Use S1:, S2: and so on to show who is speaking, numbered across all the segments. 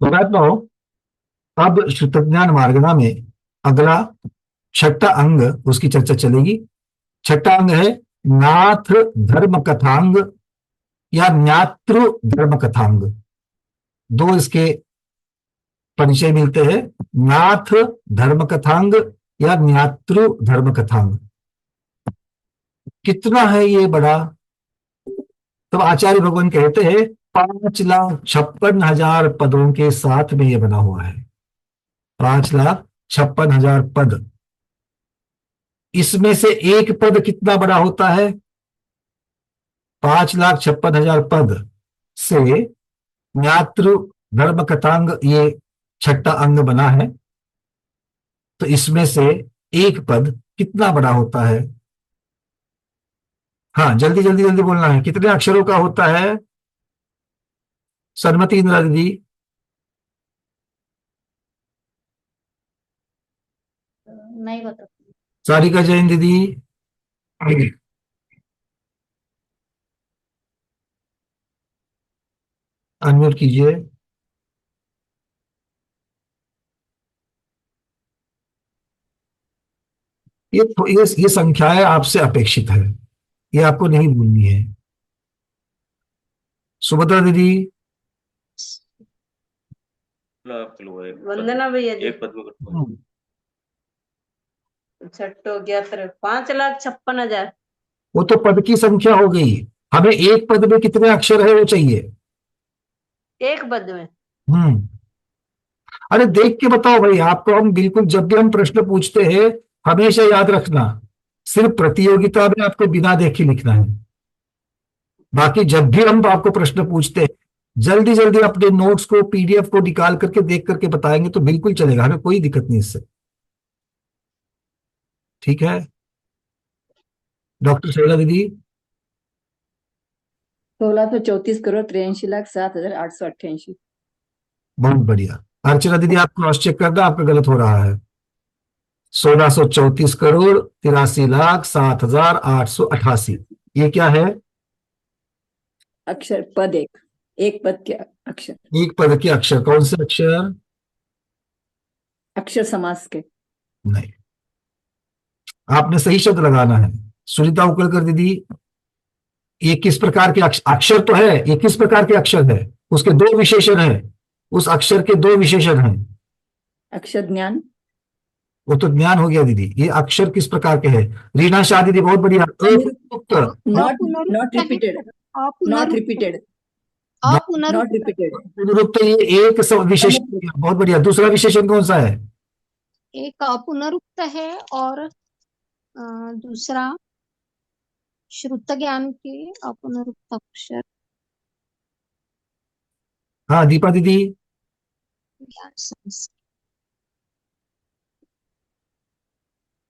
S1: तो अब श्रुतज्ञान मार्गना में अगला छठा अंग, उसकी चर्चा चलेगी। छठा अंग है नाथ धर्म कथांग या ज्ञातृ धर्म कथांग। दो इसके परिचय मिलते हैं, नाथ धर्म कथांग या ज्ञातृ धर्म कथांग। कितना है ये बड़ा? तब आचार्य भगवान कहते हैं 5,56,000 पदों के साथ में ये बना हुआ है। 5,56,000 पद। इसमें से एक पद कितना बड़ा होता है? 5,56,000 पद से ज्ञातृ धर्म कथांग ये छठा अंग बना है। तो इसमें से एक पद कितना बड़ा होता है? हाँ, जल्दी जल्दी जल्दी बोलना है। कितने अक्षरों का होता है? सन्मति इंदिरा दीदी।
S2: नहीं बता।
S1: सारिका जैन दीदी। अनम्यूट कीजिए। ये संख्याएं आपसे अपेक्षित है, ये आपको नहीं भूलनी है। सुभद्रा दीदी।
S3: वंदना भैया जी। छठ हो गया, 5,56,000।
S1: वो तो पद की संख्या हो गई। हमें एक पद में कितने अक्षर है वो चाहिए।
S3: एक पद में।
S1: अरे देख के बताओ भाई, आपको हम बिल्कुल जब भी हम प्रश्न पूछते हैं हमेशा याद रखना, सिर्फ प्रतियोगिता में आपको बिना देखे लिखना है। बाकी जब भी हम आपको प्रश्न पूछते हैं जल्दी जल्दी अपने नोट्स को पीडीएफ को निकाल करके देख करके बताएंगे तो बिल्कुल चलेगा, हमें कोई दिक्कत नहीं इससे। ठीक है डॉक्टर शैला दीदी।
S4: 1634,83,07,888।
S1: बहुत बढ़िया। अर्चना दीदी आप क्रॉस चेक कर दो, आपका गलत हो रहा है। 1634,83,07,888। ये क्या है?
S4: अक्षर पद एक पद के अक्षर।
S1: एक पद के अक्षर। कौन से अक्षर?
S4: अक्षर समास के।
S1: नहीं, आपने सही शब्द लगाना है। सुनीता उकलकर दीदी, ये किस प्रकार के अक्षर तो है, ये किस प्रकार के अक्षर है? उसके दो विशेषण है, उस अक्षर के दो विशेषण हैं।
S4: अक्षर ज्ञान।
S1: वो तो ज्ञान हो गया दीदी, ये अक्षर किस प्रकार के हैं? रीना शाह दीदी बहुत बढ़िया।
S4: Not repeated. Not repeated. Not repeated.
S1: पुनरुक्त, ये एक विशेषण। बहुत बढ़िया। दूसरा विशेषण कौन सा है?
S2: एक पुनरुक्त है और दूसरा श्रुत ज्ञान के अपुनरुक्त अक्षर।
S1: हाँ दीपा दीदी।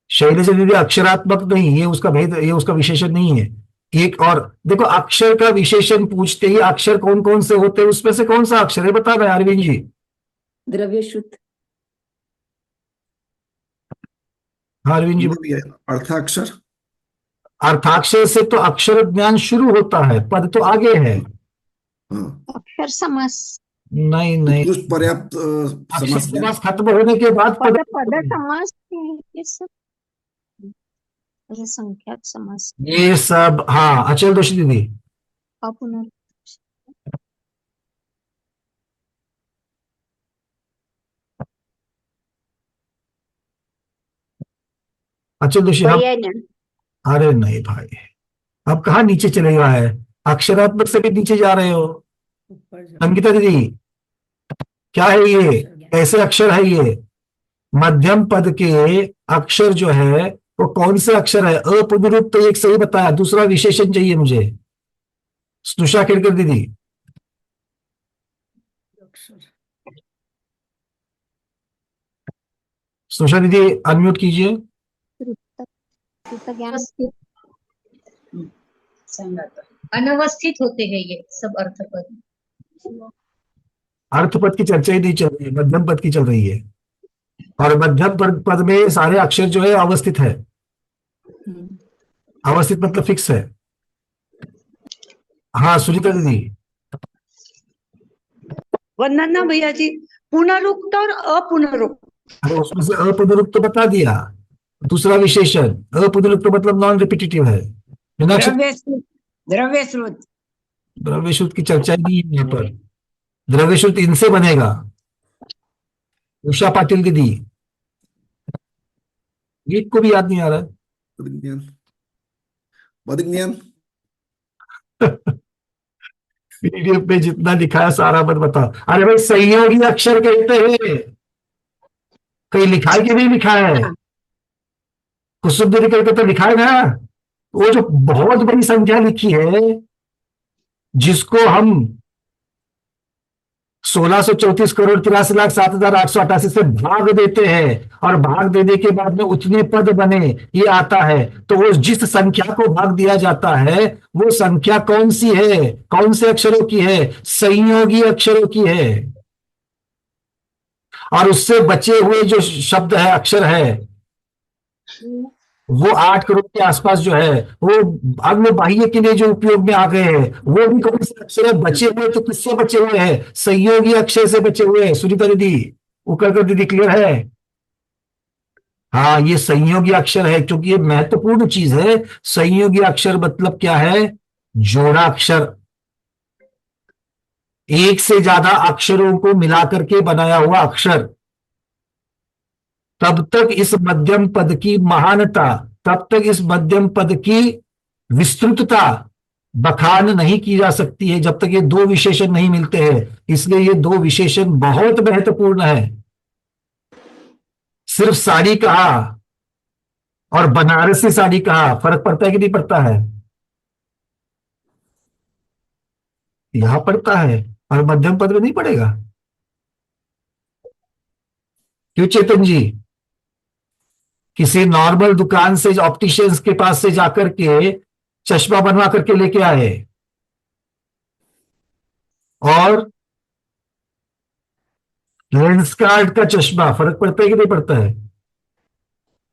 S1: शैलजा दीदी अक्षरात्मक नहीं, ये उसका भेद, ये उसका विशेषण नहीं है। एक और देखो, अक्षर का विशेषण पूछते ही अक्षर कौन कौन से होते हैं, उसमें से कौन सा अक्षर है बता रहे अरविंद जी?
S4: द्रव्य शुद्ध।
S1: हाँ अरविंद जी।
S5: अर्थाक्षर।
S1: अर्थाक्षर से तो अक्षर ज्ञान शुरू होता है, पद तो आगे है।
S2: अक्षर समास।
S1: नहीं नहीं,
S5: पर्याप्त
S1: अक्षर समास खत्म होने के बाद
S2: पद समास ये सब संख्या समास।
S1: ये सब। हाँ अचल दोषी दीदी।
S2: अपुनरुक्त।
S1: अचल दोषी। अरे नहीं भाई, अब कहाँ नीचे चले रहा है, अक्षरात्मक से भी नीचे जा रहे हो। अंकिता दीदी क्या है ये, कैसे अक्षर है ये? मध्यम पद के अक्षर जो है वो कौन से अक्षर है? अपुनरुक्त तो एक सही बताया, दूसरा विशेषण चाहिए मुझे। स्नुषा केरकर दीदी। स्नुषा दीदी अनम्यूट कीजिए।
S6: अनवस्थित होते हैं ये सब अर्थपद।
S1: अर्थपद की चर्चा ही नहीं चल रही है, मध्यम पद की चल रही है। और मध्यम पद में सारे अक्षर जो है अवस्थित है। अवस्थित मतलब फिक्स है। हाँ सुनीता दीदी।
S4: वंदना भैया जी, पुनरुक्त और अपुनरुक्त।
S1: अरे उसमें से अपुनरुक्त बता दिया। दूसरा विशेषण अपुनरुक्त मतलब नॉन रिपीटेटिव है। मीनाक्षी,
S5: द्रव्यश्रुत
S1: द्रव्यश्रुत की चर्चा ही नहीं है यहाँ पर। द्रव्यश्रुत इनसे बनेगा। उषा पाटिल दीदी, गीत को भी याद नहीं आ रहा है।
S7: पदज्ञान, पदज्ञान।
S1: पीडीएफ में जितना लिखा है सारा मत बताओ। अरे भाई संयोगी अक्षर कहते हैं, कहीं लिखा है कि नहीं लिखा है? कुसुम दीदी करके तो लिखा है ना। वो जो बहुत बड़ी संख्या लिखी है, जिसको हम 1634,83,07,888 से भाग देते हैं और भाग देने के बाद में उतने पद बने, ये आता है। तो वो जिस संख्या को भाग दिया जाता है, वो संख्या कौन सी है, कौन से अक्षरों की है? संयोगी अक्षरों की है। और उससे बचे हुए जो शब्द है, अक्षर है, वो 8 करोड़ के आसपास जो है, वो अग्न बाह्य के लिए जो उपयोग में आ गए हैं, वो भी कौन से अक्षर है बचे हुए? तो किससे बचे हुए हैं? संयोगी अक्षर से बचे हुए हैं। सुनीता दीदी, उकरकर दीदी, क्लियर है? हाँ, ये संयोगी अक्षर है, क्योंकि ये महत्वपूर्ण चीज है। संयोगी अक्षर मतलब क्या है? जोड़ा अक्षर, एक से ज्यादा अक्षरों को मिलाकर के बनाया हुआ अक्षर। तब तक इस मध्यम पद की महानता, तब तक इस मध्यम पद की विस्तृतता बखान नहीं की जा सकती है, जब तक ये दो विशेषण नहीं मिलते हैं। इसलिए ये दो विशेषण बहुत महत्वपूर्ण है। सिर्फ साड़ी कहा और बनारसी साड़ी कहा, फर्क पड़ता है कि नहीं पड़ता है? यहां पड़ता है और मध्यम पद में नहीं पड़ेगा। क्यों चेतन जी? किसी नॉर्मल दुकान से, ऑप्टिशियंस के पास से जाकर के चश्मा बनवा करके लेके आए, और लेंस कार्ड का चश्मा, फर्क पड़ता है कि नहीं पड़ता है?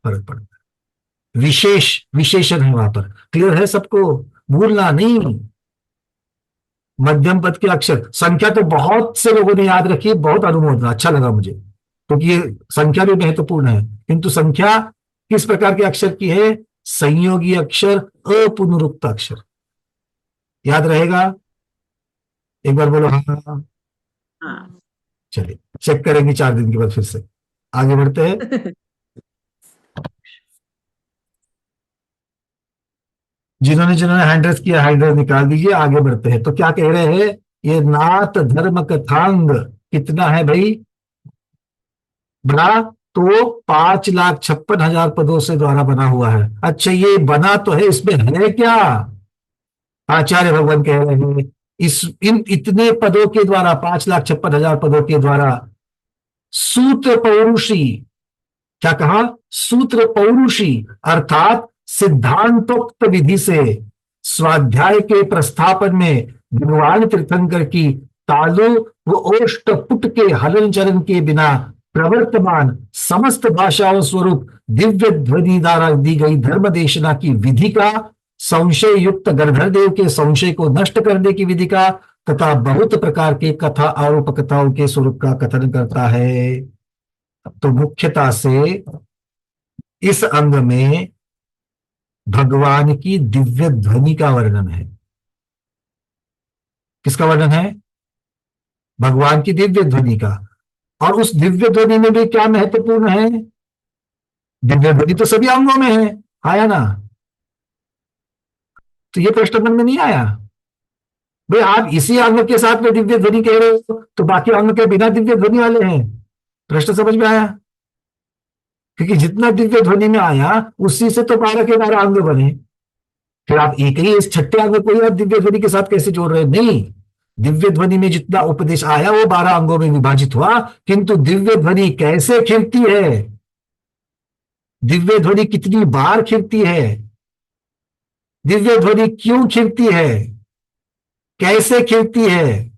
S1: फर्क पड़ता है। विशेषण है वहां पर। क्लियर है सबको? भूलना नहीं। मध्यम पद के अक्षर, संख्या तो बहुत से लोगों ने याद रखी, बहुत अनुमोदन, अच्छा लगा मुझे, क्योंकि ये संख्या भी महत्वपूर्ण है। किंतु संख्या किस प्रकार के अक्षर की है? संयोगी अक्षर, अपुनरुक्त अक्षर। याद रहेगा? एक बार बोलो हाँ।
S3: हाँ।
S1: चलिए चेक करेंगे 4 दिन के बाद फिर से। आगे बढ़ते हैं। जिन्होंने जिन्होंने हैंड रेस किया, हैंड रेस निकाल दीजिए। आगे बढ़ते हैं। तो क्या कह रहे हैं? ये नाथ धर्म कथांग कितना है भाई? बना तो 5,56,000 पदों से द्वारा बना हुआ है। अच्छा, ये बना तो है, इसमें है क्या? आचार्य भगवान कह रहे हैं इन इतने पदों के द्वारा, 5,56,000 पदों के द्वारा सूत्र पौरुषी, क्या कहा? सूत्र पौरुषी अर्थात सिद्धांतोक्त विधि से स्वाध्याय के प्रस्थापन में भगवान तीर्थंकर की तालु व ओष्ठपुट के हलन चलन के बिना प्रवर्तमान समस्त भाषाओं स्वरूप दिव्य ध्वनि द्वारा दी गई धर्म देशना की विधि का, संशय युक्त गणधर देव के संशय को नष्ट करने की विधि का, तथा बहुत प्रकार के कथा और उपकथाओं के स्वरूप का कथन करता है। तो मुख्यता से इस अंग में भगवान की दिव्य ध्वनि का वर्णन है। किसका वर्णन है? भगवान की दिव्य ध्वनि का। और उस दिव्य ध्वनि में भी क्या महत्वपूर्ण है? दिव्य ध्वनि तो सभी अंगों में है, आया ना? तो ये प्रश्न मन में नहीं आया भाई? आप इसी अंग के साथ में दिव्य ध्वनि कह रहे हो, तो बाकी अंग के बिना दिव्य ध्वनि वाले हैं। प्रश्न समझ में आया? क्योंकि जितना दिव्य ध्वनि में आया, उसी से तो 12 के 12 अंग बने। फिर आप एक ही इस छठे अंग को ही आप दिव्य ध्वनि के साथ कैसे जोड़ रहे हैं? नहीं, दिव्य ध्वनि में जितना उपदेश आया वो 12 अंगों में विभाजित हुआ। किंतु दिव्य ध्वनि कैसे खिलती है, दिव्य ध्वनि कितनी बार खिलती है, दिव्य ध्वनि क्यों खिलती है, कैसे खिलती है,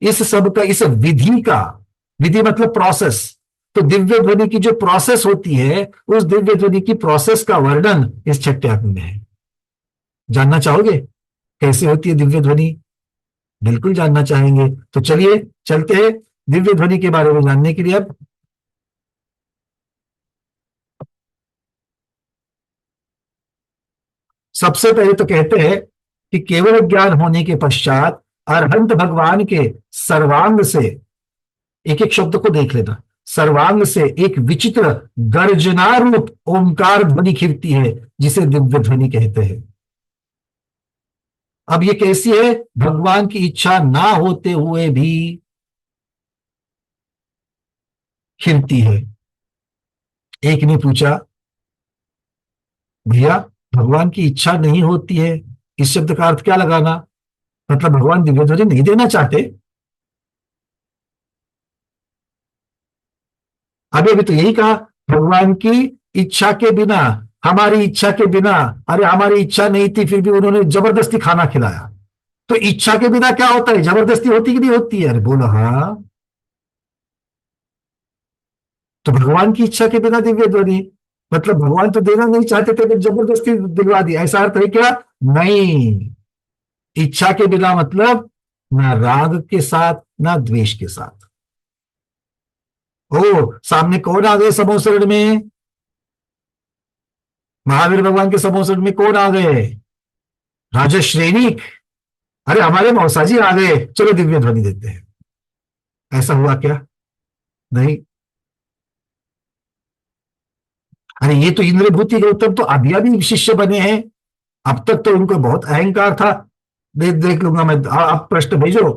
S1: इस सब का, इस विधि का, विधि मतलब प्रोसेस, तो दिव्य ध्वनि की जो प्रोसेस होती है, उस दिव्य ध्वनि की प्रोसेस का वर्णन इस छठे अंग में है। जानना चाहोगे कैसे होती है दिव्य ध्वनि? बिल्कुल जानना चाहेंगे। तो चलिए चलते हैं दिव्य ध्वनि के बारे में जानने के लिए। अब सबसे पहले तो कहते हैं कि केवल ज्ञान होने के पश्चात अरहंत भगवान के सर्वांग से, एक एक शब्द को देख लेना, सर्वांग से एक विचित्र गर्जना रूप ओंकार ध्वनि खिलती है जिसे दिव्य ध्वनि कहते हैं। अब ये कैसी है? भगवान की इच्छा ना होते हुए भी खिलती है। एक ने पूछा, भैया भगवान की इच्छा नहीं होती है, इस शब्द का अर्थ क्या लगाना? मतलब भगवान दिव्य ध्वनि नहीं देना चाहते? अभी अभी तो यही कहा, भगवान की इच्छा के बिना, हमारी इच्छा के बिना। अरे हमारी इच्छा नहीं थी फिर भी उन्होंने जबरदस्ती खाना खिलाया। तो इच्छा के बिना क्या होता है? जबरदस्ती होती कि नहीं होती है? अरे बोलो हाँ। तो भगवान की इच्छा के बिना दिव्य ध्वनि, मतलब भगवान तो देना नहीं चाहते थे तो जबरदस्ती दिलवा दिया, ऐसा अर्थ है क्या? नहीं। इच्छा के बिना मतलब ना राग के साथ ना द्वेष के साथ। ओ सामने कौन आ गए समोसरण में? महावीर भगवान के समोसरण में कौन आ गए? राजा श्रेणी। अरे हमारे मौसा जी आ गए, चलो दिव्य ध्वनि देते हैं। ऐसा हुआ क्या? नहीं। अरे ये तो इंद्रभूति गौतम तो अभी अभी शिष्य बने हैं, अब तक तो उनको बहुत अहंकार था। देख लूंगा मैं, आप प्रश्न भेजो,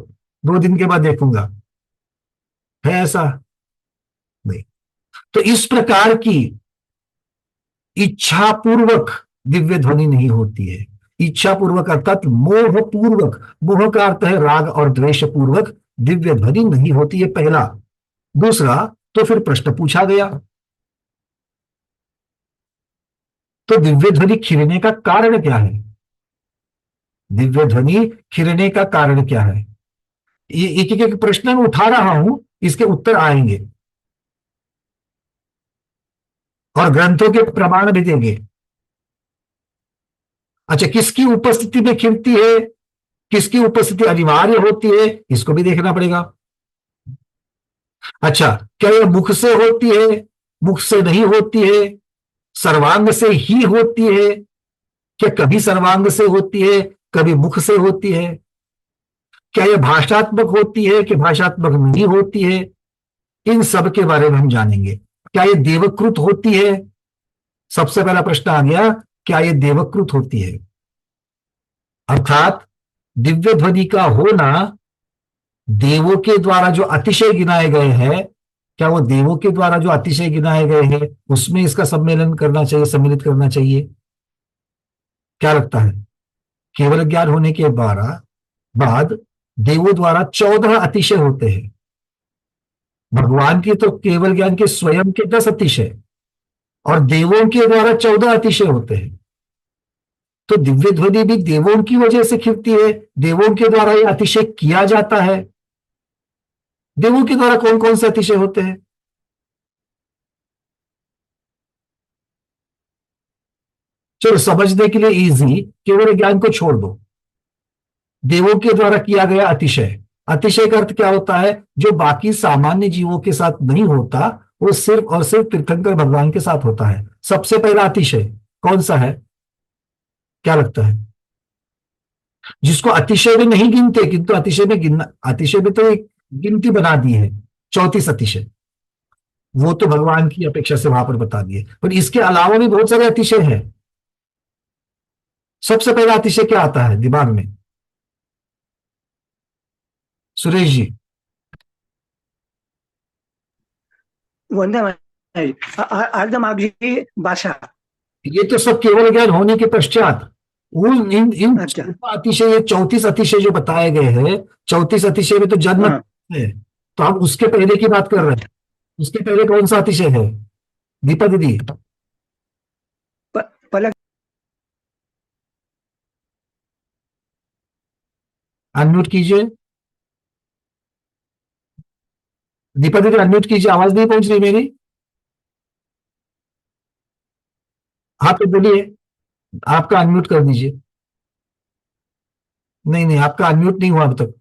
S1: 2 दिन के बाद देखूंगा। है ऐसा? नहीं। तो इस प्रकार की इच्छा पूर्वक दिव्य ध्वनि नहीं होती है। इच्छा पूर्वक अर्थात मोह पूर्वक, मोह का अर्थ है राग और द्वेष पूर्वक दिव्य ध्वनि नहीं होती है, पहला। दूसरा, तो फिर प्रश्न पूछा गया, तो दिव्य ध्वनि खिलने का कारण क्या है? दिव्य ध्वनि खिलने का कारण क्या है? ये एक एक प्रश्न मैं उठा रहा हूं, इसके उत्तर आएंगे और ग्रंथों के प्रमाण भी देंगे। अच्छा, किसकी उपस्थिति में खिलती है, किसकी उपस्थिति अनिवार्य होती है, इसको भी देखना पड़ेगा। अच्छा, क्या यह मुख से होती है, मुख से नहीं होती है, सर्वांग से ही होती है? क्या कभी सर्वांग से होती है, कभी मुख से होती है? क्या यह भाषात्मक होती है कि भाषात्मक नहीं होती है? इन सब के बारे में हम जानेंगे। क्या यह देवकृत होती है? सबसे पहला प्रश्न आ गया, क्या यह देवकृत होती है? अर्थात दिव्य ध्वनि का होना देवों के द्वारा जो अतिशय गिनाए गए हैं, क्या वो देवों के द्वारा जो अतिशय गिनाए गए हैं उसमें इसका सम्मेलन करना चाहिए, सम्मिलित करना चाहिए? क्या लगता है? केवल ज्ञान होने के बाद देवों द्वारा 14 अतिशय होते हैं। भगवान की तो केवल ज्ञान के स्वयं के 10 अतिशय और देवों के द्वारा 14 अतिशय होते हैं। तो दिव्य ध्वनि भी देवों की वजह से खिलती है, देवों के द्वारा यह अतिशय किया जाता है। देवों के द्वारा कौन कौन से अतिशय होते हैं? चलो समझने के लिए इजी, केवल ज्ञान को छोड़ दो। देवों के द्वारा किया गया अतिशय, अतिशय का अर्थ क्या होता है? जो बाकी सामान्य जीवों के साथ नहीं होता, वो सिर्फ और सिर्फ तीर्थंकर भगवान के साथ होता है। सबसे पहला अतिशय कौन सा है? क्या लगता है? जिसको अतिशय में नहीं गिनते, किंतु अतिशय में गिनना, अतिशय में तो एक गिनती बना दी है 34 अतिशय, वो तो भगवान की अपेक्षा से वहां पर बता दिए, पर इसके अलावा भी बहुत सारे अतिशय हैं। सबसे पहला अतिशय क्या आता है दिमाग में? सुरेश जी।
S8: वंदे मातरम। अर्धमागधी भाषा।
S1: ये तो सब केवल ज्ञान होने के पश्चात, उन इन इन
S8: अच्छा।
S1: अतिशय, ये 34 अतिशय जो बताए गए हैं, 34 अतिशय में तो जन्म
S8: हाँ।
S1: है, तो हम उसके पहले की बात कर रहे हैं। उसके पहले कौन सा अतिशय है दीपा दीदी?
S8: पलक।
S1: अनम्यूट कीजिए दीपा दीदी, अनम्यूट कीजिए, आवाज नहीं पहुंच रही मेरी। हाँ तो बोलिए, आपका अनम्यूट कर दीजिए। नहीं नहीं, आपका अनम्यूट नहीं हुआ अब तक।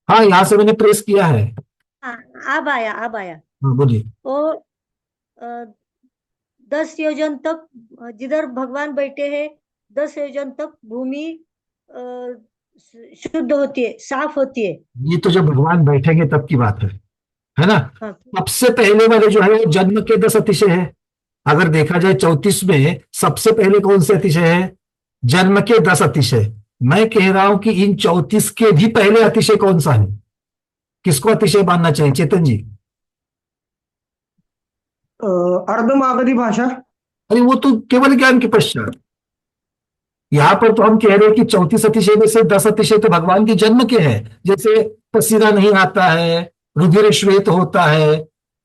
S1: हाँ, यहाँ से मैंने प्रेस किया है।
S6: हाँ, अब आया, अब आया।
S1: हाँ, बोलिए।
S6: वो 10 योजन तक जिधर भगवान बैठे हैं, 10 योजन तक भूमि अ, शुद्ध होती है, साफ होती है।
S1: ये तो जब भगवान बैठेंगे तब की बात है ना।
S6: हाँ,
S1: सबसे पहले वाले जो है वो जन्म के 10 अतिशय है। अगर देखा जाए 34 में सबसे पहले कौन से अतिशय है? जन्म के 10 अतिशय। मैं कह रहा हूं कि इन 34 के भी पहले अतिशय कौन सा है? किसको अतिशय मानना चाहिए चेतन जी?
S8: अर्धमागधी भाषा।
S1: अरे वो तो केवल ज्ञान के पश्चात। यहां पर तो हम कह रहे हैं कि 34 अतिशय में से 10 अतिशय तो भगवान के जन्म के हैं। जैसे पसीना नहीं आता है, रुधिर श्वेत होता है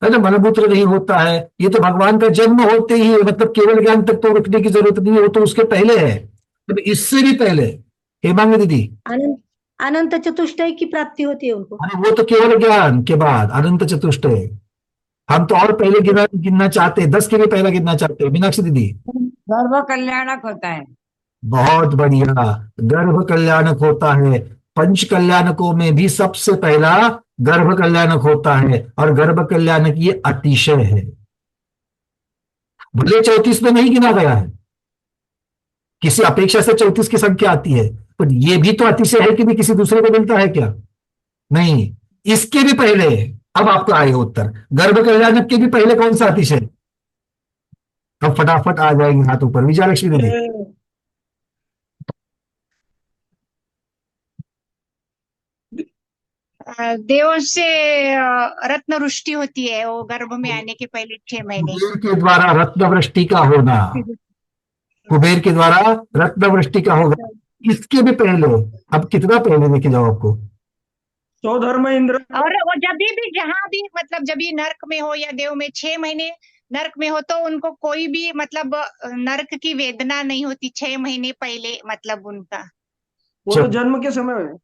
S1: ना, मलमूत्र नहीं होता है। ये तो भगवान का जन्म होते ही है, मतलब केवल ज्ञान तक तो रुकने की जरूरत नहीं है, वो तो उसके पहले है। तो इससे भी पहले हेमांगी दीदी,
S6: अनंत अनंत चतुष्टय की प्राप्ति होती है उनको।
S1: अरे वो तो केवल ज्ञान के बाद अनंत चतुष्टय। हम तो और पहले गिनना चाहते हैं, 10 के भी पहले गिनना चाहते हैं। मीनाक्षी दीदी,
S5: सर्व कल्याणक होता है।
S1: बहुत बढ़िया। गर्भ कल्याणक होता है। पंच कल्याणकों में भी सबसे पहला गर्भ कल्याणक होता है, और गर्भ कल्याणक ये अतिशय है। भले 34 में नहीं गिना गया है, किसी अपेक्षा से 34 की संख्या आती है, पर ये भी तो अतिशय है कि नहीं? किसी दूसरे को मिलता है क्या? नहीं। इसके भी पहले, अब आपको आएगा उत्तर, गर्भ कल्याणक के भी पहले कौन सा अतिशय? अब फटाफट आ जाएंगे हाथ ऊपर। विजयलक्ष्मी दीदी,
S9: देव से रत्न वृष्टि होती है, वो गर्भ में आने के पहले 6 महीने।
S1: कुबेर के द्वारा रत्न वृष्टि का होना, कुबेर के द्वारा रत्न वृष्टि का होगा। इसके भी पहले, अब कितना पहले लेके जाओ आपको?
S8: सौधर्म इंद्र।
S9: और वो जब भी जहां भी मतलब जब भी नरक में हो या देव में 6 महीने नरक में हो, तो उनको कोई भी मतलब नरक की वेदना नहीं होती 6 महीने पहले, मतलब उनका।
S8: वो तो जन्म के समय है।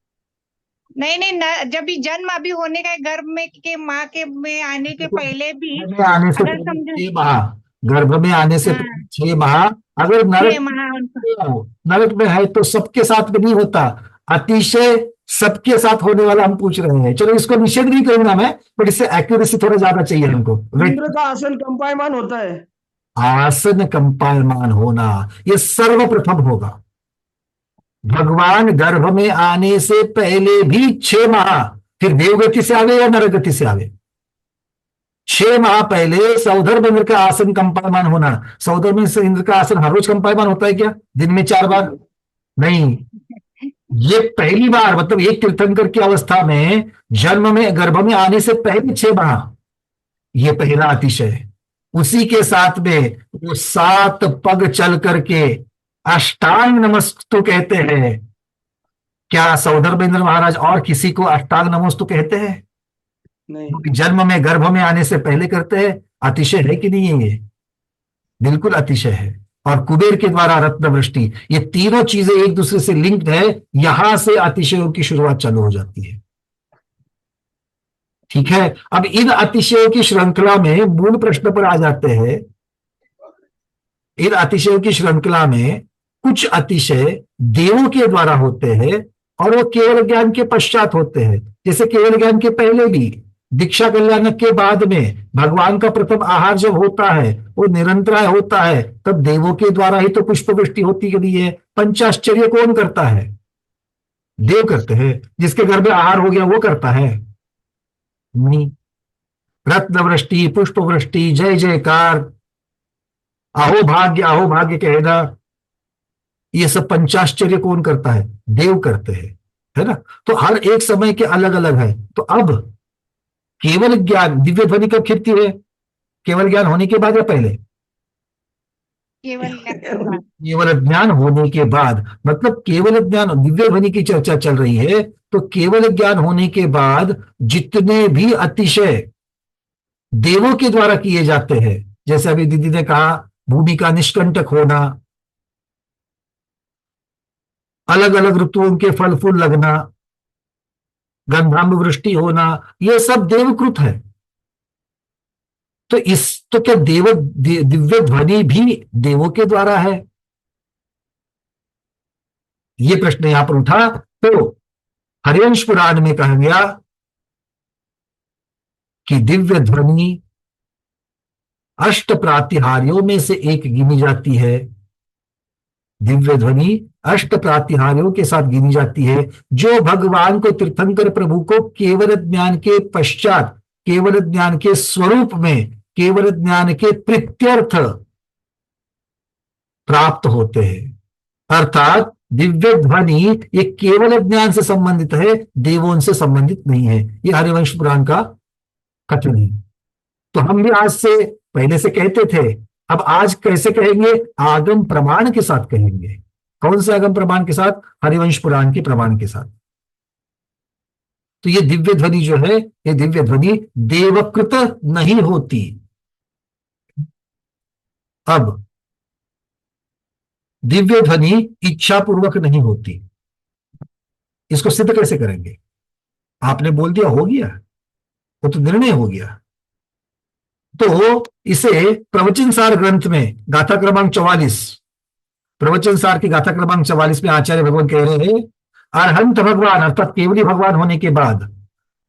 S9: नहीं, जब भी जन्म अभी होने का है, गर्भ में के माँ के में आने के पहले भी,
S1: आने से
S9: अगर
S1: पहले
S9: समझो
S1: 6 माह, गर्भ में आने से
S9: हाँ,
S1: पहले 6 माह अगर
S9: 6
S1: नरक
S9: माह उनको।
S1: नरक में है तो सबके साथ में नहीं होता। अतिशय सबके साथ होने वाला हम पूछ रहे हैं। चलो इसको निषेध नहीं करूंगा मैं, बट इससे एक्यूरेसी थोड़ा ज्यादा चाहिए हमको।
S8: इंद्र का आसन कंपायमान होता है।
S1: आसन कंपायमान होना ये सर्वप्रथम होगा। भगवान गर्भ में आने से पहले भी 6 माह, फिर देवगति से आवे या नरगति से आवे, 6 माह पहले सौधर्म इंद्र का आसन कंपायमान होना। सौधर्म से इंद्र का आसन हर रोज कंपायमान होता है क्या? दिन में 4 बार? नहीं, ये पहली बार, मतलब एक तीर्थंकर की अवस्था में जन्म में गर्भ में आने से पहले 6 माह, ये पहला अतिशय है। उसी के साथ में वो 7 पग चल करके अष्टांग नमस्तु कहते हैं। क्या सौधर्मेंद्र महाराज और किसी को अष्टांग नमस्तु कहते हैं?
S8: नहीं।
S1: जन्म में गर्भ में आने से पहले करते हैं। अतिशय है कि नहीं है? ये बिल्कुल अतिशय है। और कुबेर के द्वारा रत्न वृष्टि, ये तीनों चीजें एक दूसरे से लिंक्ड है। यहां से अतिशयों की शुरुआत चालू हो जाती है। ठीक है, अब इन अतिशयों की श्रृंखला में मूल प्रश्न पर आ जाते हैं। इन अतिशयों की श्रृंखला में कुछ अतिशय देवों के द्वारा होते हैं और वो केवल ज्ञान के पश्चात होते हैं। जैसे केवल ज्ञान के पहले भी, दीक्षा कल्याणक के बाद में भगवान का प्रथम आहार जब होता है, वो निरंतर होता है, तब देवों के द्वारा ही तो पुष्पवृष्टि होती है। पंचाश्चर्य कौन करता है? देव करते हैं। जिसके घर में आहार हो गया वो करता है? नहीं। रत्नवृष्टि, पुष्पवृष्टि, जय जयकार, अहो भाग्य कहना, ये सब पंचाश्चर्य कौन करता है? देव करते हैं, है ना। तो हर एक समय के अलग अलग है। तो अब केवल ज्ञान, दिव्य ध्वनि कब खिलती है? केवल ज्ञान होने के बाद या पहले? केवल ज्ञान होने के बाद। मतलब केवल ज्ञान, दिव्य ध्वनि की चर्चा चल रही है, तो केवल ज्ञान होने के बाद जितने भी अतिशय देवों के द्वारा किए जाते हैं, जैसे अभी दीदी ने कहा भूमि का निष्कंटक होना, अलग अलग ऋतुओं के फल फूल लगना, गंधाम्ब वृष्टि होना, यह सब देवकृत है। तो क्या दिव्य ध्वनि भी देवों के द्वारा है? यह प्रश्न यहां पर उठा। तो हरिवंश पुराण में कहा गया कि दिव्य ध्वनि अष्ट प्रातिहार्यों में से एक गिनी जाती है। दिव्य ध्वनि अष्ट प्रातिहार्यों के साथ गिनी जाती है, जो भगवान को, तीर्थंकर प्रभु को केवल ज्ञान के पश्चात, केवल ज्ञान के स्वरूप में, केवल ज्ञान के प्रीत्यर्थ प्राप्त होते हैं। अर्थात दिव्य ध्वनि ये केवल ज्ञान से संबंधित है, देवों से संबंधित नहीं है। ये हरिवंश पुराण का कथन है। तो हम भी आज से, पहले से कहते थे, अब आज कैसे कहेंगे? आगम प्रमाण के साथ कहेंगे। कौन से आगम प्रमाण के साथ? हरिवंश पुराण के प्रमाण के साथ। तो ये दिव्य ध्वनि जो है, ये दिव्य ध्वनि देवकृत नहीं होती। अब दिव्य ध्वनि इच्छापूर्वक नहीं होती। इसको सिद्ध कैसे करेंगे? आपने बोल दिया, हो गया, वो तो निर्णय हो गया। तो इसे प्रवचन सार ग्रंथ में गाथा क्रमांक 44, प्रवचन सार की गाथा क्रमांक 44 में आचार्य भगवान कह रहे हैं, अरहंत भगवान अर्थात केवली भगवान होने के बाद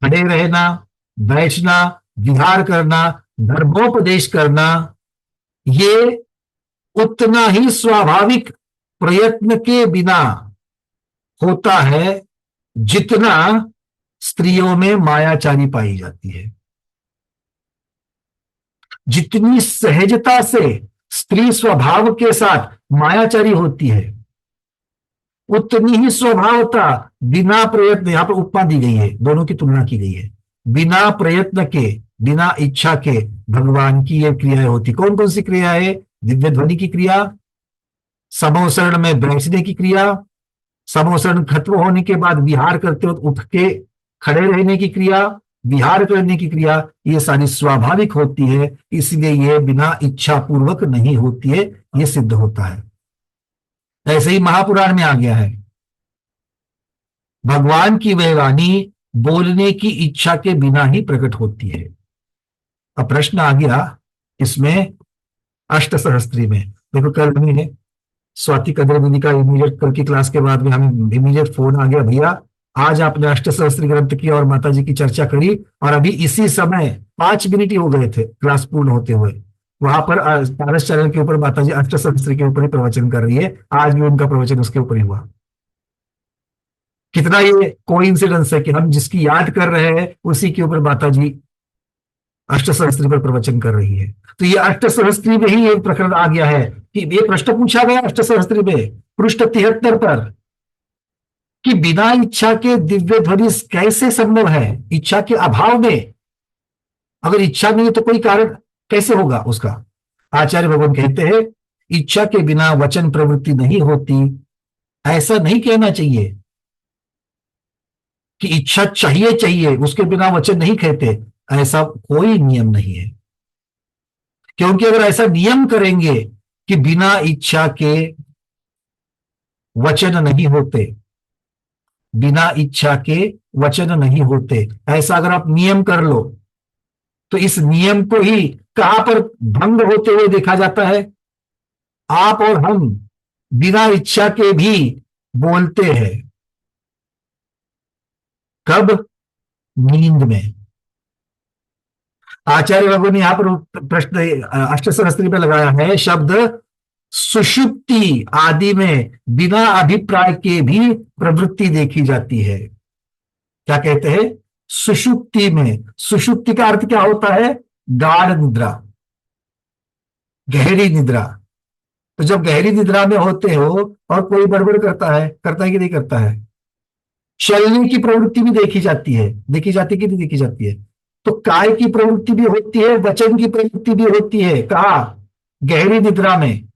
S1: खड़े रहना, बैठना, विहार करना, धर्मोपदेश करना, ये उतना ही स्वाभाविक प्रयत्न के बिना होता है जितना स्त्रियों में मायाचारी पाई जाती है। जितनी सहजता से स्त्री स्वभाव के साथ मायाचारी होती है, उतनी ही स्वभावता बिना प्रयत्न, यहां पर उपमा दी गई है, दोनों की तुलना की गई है, बिना प्रयत्न के, बिना इच्छा के भगवान की ये क्रियाएं होती। कौन कौन सी क्रिया है? दिव्य ध्वनि की क्रिया, समोसरण में बैठने की क्रिया, समोसरण खत्म होने के बाद विहार करते वक्त उठ के खड़े रहने की क्रिया, विहार करने की क्रिया, ये सारी स्वाभाविक होती है, इसलिए ये बिना इच्छा पूर्वक नहीं होती है, ये सिद्ध होता है। ऐसे ही महापुराण में आ गया है, भगवान की वह वाणी बोलने की इच्छा के बिना ही प्रकट होती है। अब प्रश्न आ गया इसमें अष्टसहस्त्री में। देखो कल हमने स्वाति कदर दीदी का इमीडिएट कल की क्लास के बाद में हमें इमीडिएट फोन आ गया, भैया आज आपने अष्टसहस्त्री ग्रंथ की और माता जी की चर्चा करी, और अभी इसी समय 5 मिनट ही हो गए थे क्लास पूर्ण होते हुए, वहां पर पारस चैनल के ऊपर माता जी अष्टसहस्त्री के ऊपर ही प्रवचन कर रही है। आज भी उनका प्रवचन उसके ऊपर ही हुआ। कितना ये कोइंसिडेंस है कि हम जिसकी याद कर रहे हैं उसी के ऊपर माता जी अष्टसहस्त्री पर प्रवचन कर रही है। तो ये अष्टसहस्त्री में ही एक प्रकरण आ गया है कि ये प्रश्न पूछा गया अष्टसहस्त्री में पृष्ठ 73 पर कि बिना इच्छा के दिव्य ध्वनि कैसे संभव है? इच्छा के अभाव में, अगर इच्छा नहीं है तो कोई कारण कैसे होगा उसका? आचार्य भगवान कहते हैं इच्छा के बिना वचन प्रवृत्ति नहीं होती। ऐसा नहीं कहना चाहिए कि इच्छा चाहिए चाहिए उसके बिना वचन नहीं कहते, ऐसा कोई नियम नहीं है। क्योंकि अगर ऐसा नियम करेंगे कि बिना इच्छा के वचन नहीं होते, बिना इच्छा के वचन नहीं होते, ऐसा अगर आप नियम कर लो तो इस नियम को ही कहां पर भंग होते हुए देखा जाता है? आप और हम बिना इच्छा के भी बोलते हैं। कब? नींद में। आचार्य भगवान ने यहां पर प्रश्न अष्टसहस्त्री पे लगाया है शब्द सुषुप्ति आदि में बिना अभिप्राय के भी प्रवृत्ति देखी जाती है। क्या कहते हैं? सुषुप्ति में। सुषुप्ति का अर्थ क्या होता है? गाढ़ निद्रा, गहरी निद्रा। तो जब गहरी निद्रा में होते हो और कोई बड़बड़ करता है कि नहीं करता है? चलने की प्रवृत्ति भी देखी जाती है, देखी जाती कि नहीं देखी जाती है? तो काय की प्रवृत्ति भी होती है, वचन की प्रवृत्ति भी होती है। कहा? गहरी निद्रा में।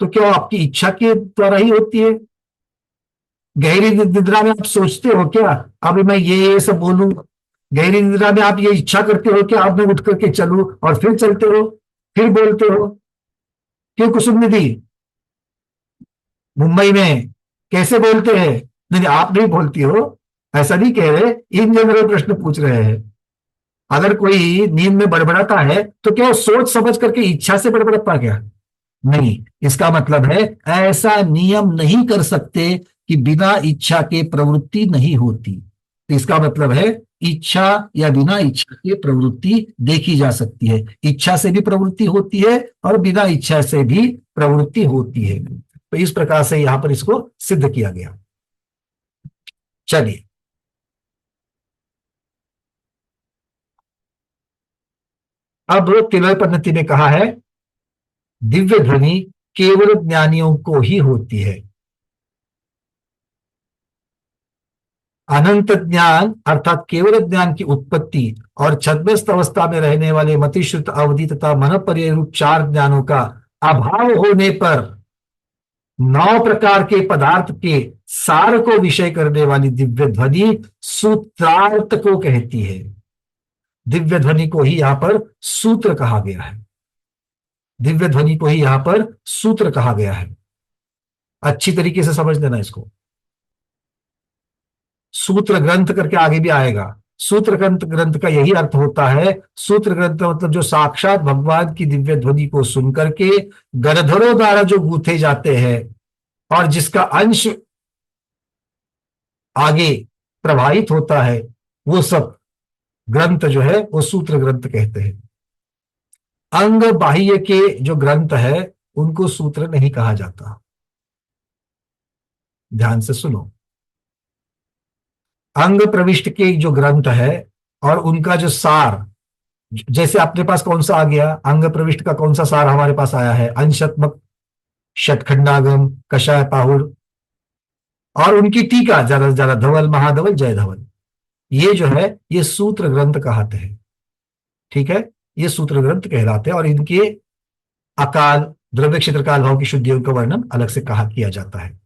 S1: तो क्या आपकी इच्छा के द्वारा ही होती है? गहरी निद्रा में आप सोचते हो क्या अभी मैं ये सब बोलूं? गहरी निद्रा में आप ये इच्छा करते हो कि आप मैं उठ करके चलूं और फिर चलते हो, फिर बोलते हो? क्यों कुसुम निधि, मुंबई में कैसे बोलते हैं? नहीं, आप नहीं बोलती हो, ऐसा नहीं कह रहे, इन जनरल प्रश्न पूछ रहे हैं। अगर कोई नींद में बड़बड़ाता है तो क्या वो सोच समझ करके इच्छा से बड़बड़ाता क्या? नहीं। इसका मतलब है ऐसा नियम नहीं कर सकते कि बिना इच्छा के प्रवृत्ति नहीं होती। तो इसका मतलब है इच्छा या बिना इच्छा के प्रवृत्ति देखी जा सकती है। इच्छा से भी प्रवृत्ति होती है और बिना इच्छा से भी प्रवृत्ति होती है। तो इस प्रकार से यहां पर इसको सिद्ध किया गया। चलिए अब तिलय पद्धति में कहा है दिव्य ध्वनि केवल ज्ञानियों को ही होती है। अनंत ज्ञान अर्थात केवल ज्ञान की उत्पत्ति और छद्मस्त अवस्था में रहने वाले मतिश्रुत अवधि तथा मन पर्याय रूप 4 ज्ञानों का अभाव होने पर 9 प्रकार के पदार्थ के सार को विषय करने वाली दिव्य ध्वनि सूत्रार्थ को कहती है। दिव्य ध्वनि को ही यहां पर सूत्र कहा गया है। दिव्य ध्वनि को ही यहां पर सूत्र कहा गया है। अच्छी तरीके से समझ लेना इसको। सूत्र ग्रंथ करके आगे भी आएगा। सूत्र ग्रंथ का यही अर्थ होता है। सूत्र ग्रंथ मतलब जो साक्षात भगवान की दिव्य ध्वनि को सुनकर के गणधरों द्वारा जो गूंथे जाते हैं और जिसका अंश आगे प्रवाहित होता है, वो सब ग्रंथ जो है वो सूत्र ग्रंथ कहते हैं। अंग बाह्य के जो ग्रंथ है उनको सूत्र नहीं कहा जाता। ध्यान से सुनो। अंग प्रविष्ट के जो ग्रंथ है और उनका जो सार, जैसे अपने पास कौन सा आ गया, अंग प्रविष्ट का कौन सा सार हमारे पास आया है, अंशात्मक, षटखंडागम, कषाय पाहुर और उनकी टीका ज्यादा से ज्यादा धवल, महाधवल, जय धवल, ये जो है ये सूत्र ग्रंथ कहते हैं। ठीक है, ये सूत्र ग्रंथ कहलाते हैं और इनके अकाल, द्रव्य क्षेत्र काल भाव की शुद्धियों का वर्णन अलग से किया जाता है।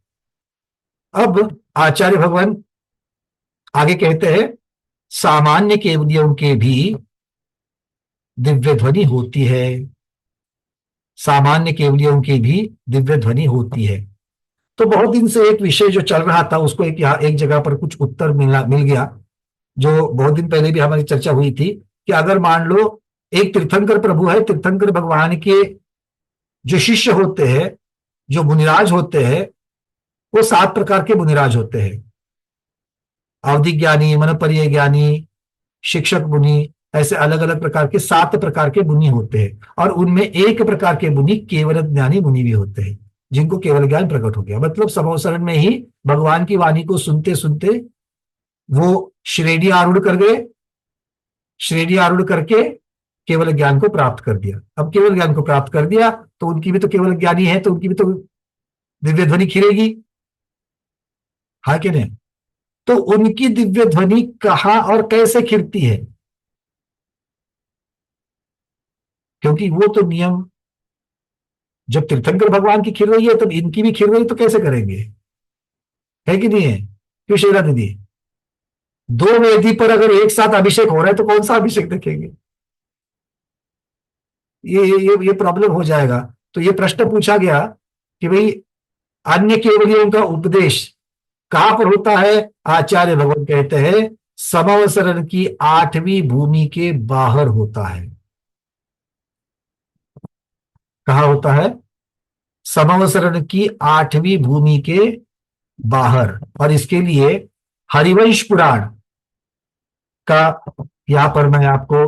S1: अब आचार्य भगवान आगे कहते हैं सामान्य केवलियों के भी दिव्य ध्वनि होती है। सामान्य केवलियों की भी दिव्य ध्वनि होती है। तो बहुत दिन से एक विषय जो चल रहा था उसको एक जगह पर कुछ उत्तर मिल गया, जो बहुत दिन पहले भी हमारी चर्चा हुई थी कि अगर मान लो एक तीर्थंकर प्रभु है, तीर्थंकर भगवान के जो शिष्य होते हैं, जो मुनिराज होते हैं, वो 7 प्रकार के मुनिराज होते हैं। अवधि ज्ञानी, मन पर्याय ज्ञानी, शिक्षक मुनि, ऐसे अलग अलग प्रकार के 7 प्रकार के मुनि होते हैं और उनमें एक प्रकार के मुनि केवल ज्ञानी मुनि भी होते हैं, जिनको केवल ज्ञान प्रकट हो गया। मतलब समवसरण में ही भगवान की वाणी को सुनते सुनते वो श्रेणी आरूढ़ कर गए, श्रेणी आरूढ़ करके केवल ज्ञान को प्राप्त कर दिया। अब केवल ज्ञान को प्राप्त कर दिया तो उनकी भी तो केवल ज्ञानी है, तो उनकी भी तो दिव्य ध्वनि खिलेगी, हाँ कि नहीं? तो उनकी दिव्य ध्वनि कहां और कैसे खिलती है? क्योंकि वो तो नियम, जब तीर्थंकर भगवान की खिल रही है तब इनकी भी खिल रही, तो कैसे करेंगे? है कि नहीं है? क्यों शैला दीदी? 2 वेदी पर अगर एक साथ अभिषेक हो रहा है तो कौन सा अभिषेक देखेंगे? ये प्रॉब्लम हो जाएगा। तो ये प्रश्न पूछा गया कि भाई अन्य केवलियों का उपदेश कहां पर होता है? आचार्य भगवान कहते हैं समवसरण की 8वीं भूमि के बाहर होता है। कहां होता है? समवसरण की 8वीं भूमि के बाहर। और इसके लिए हरिवंश पुराण का यहां पर मैं आपको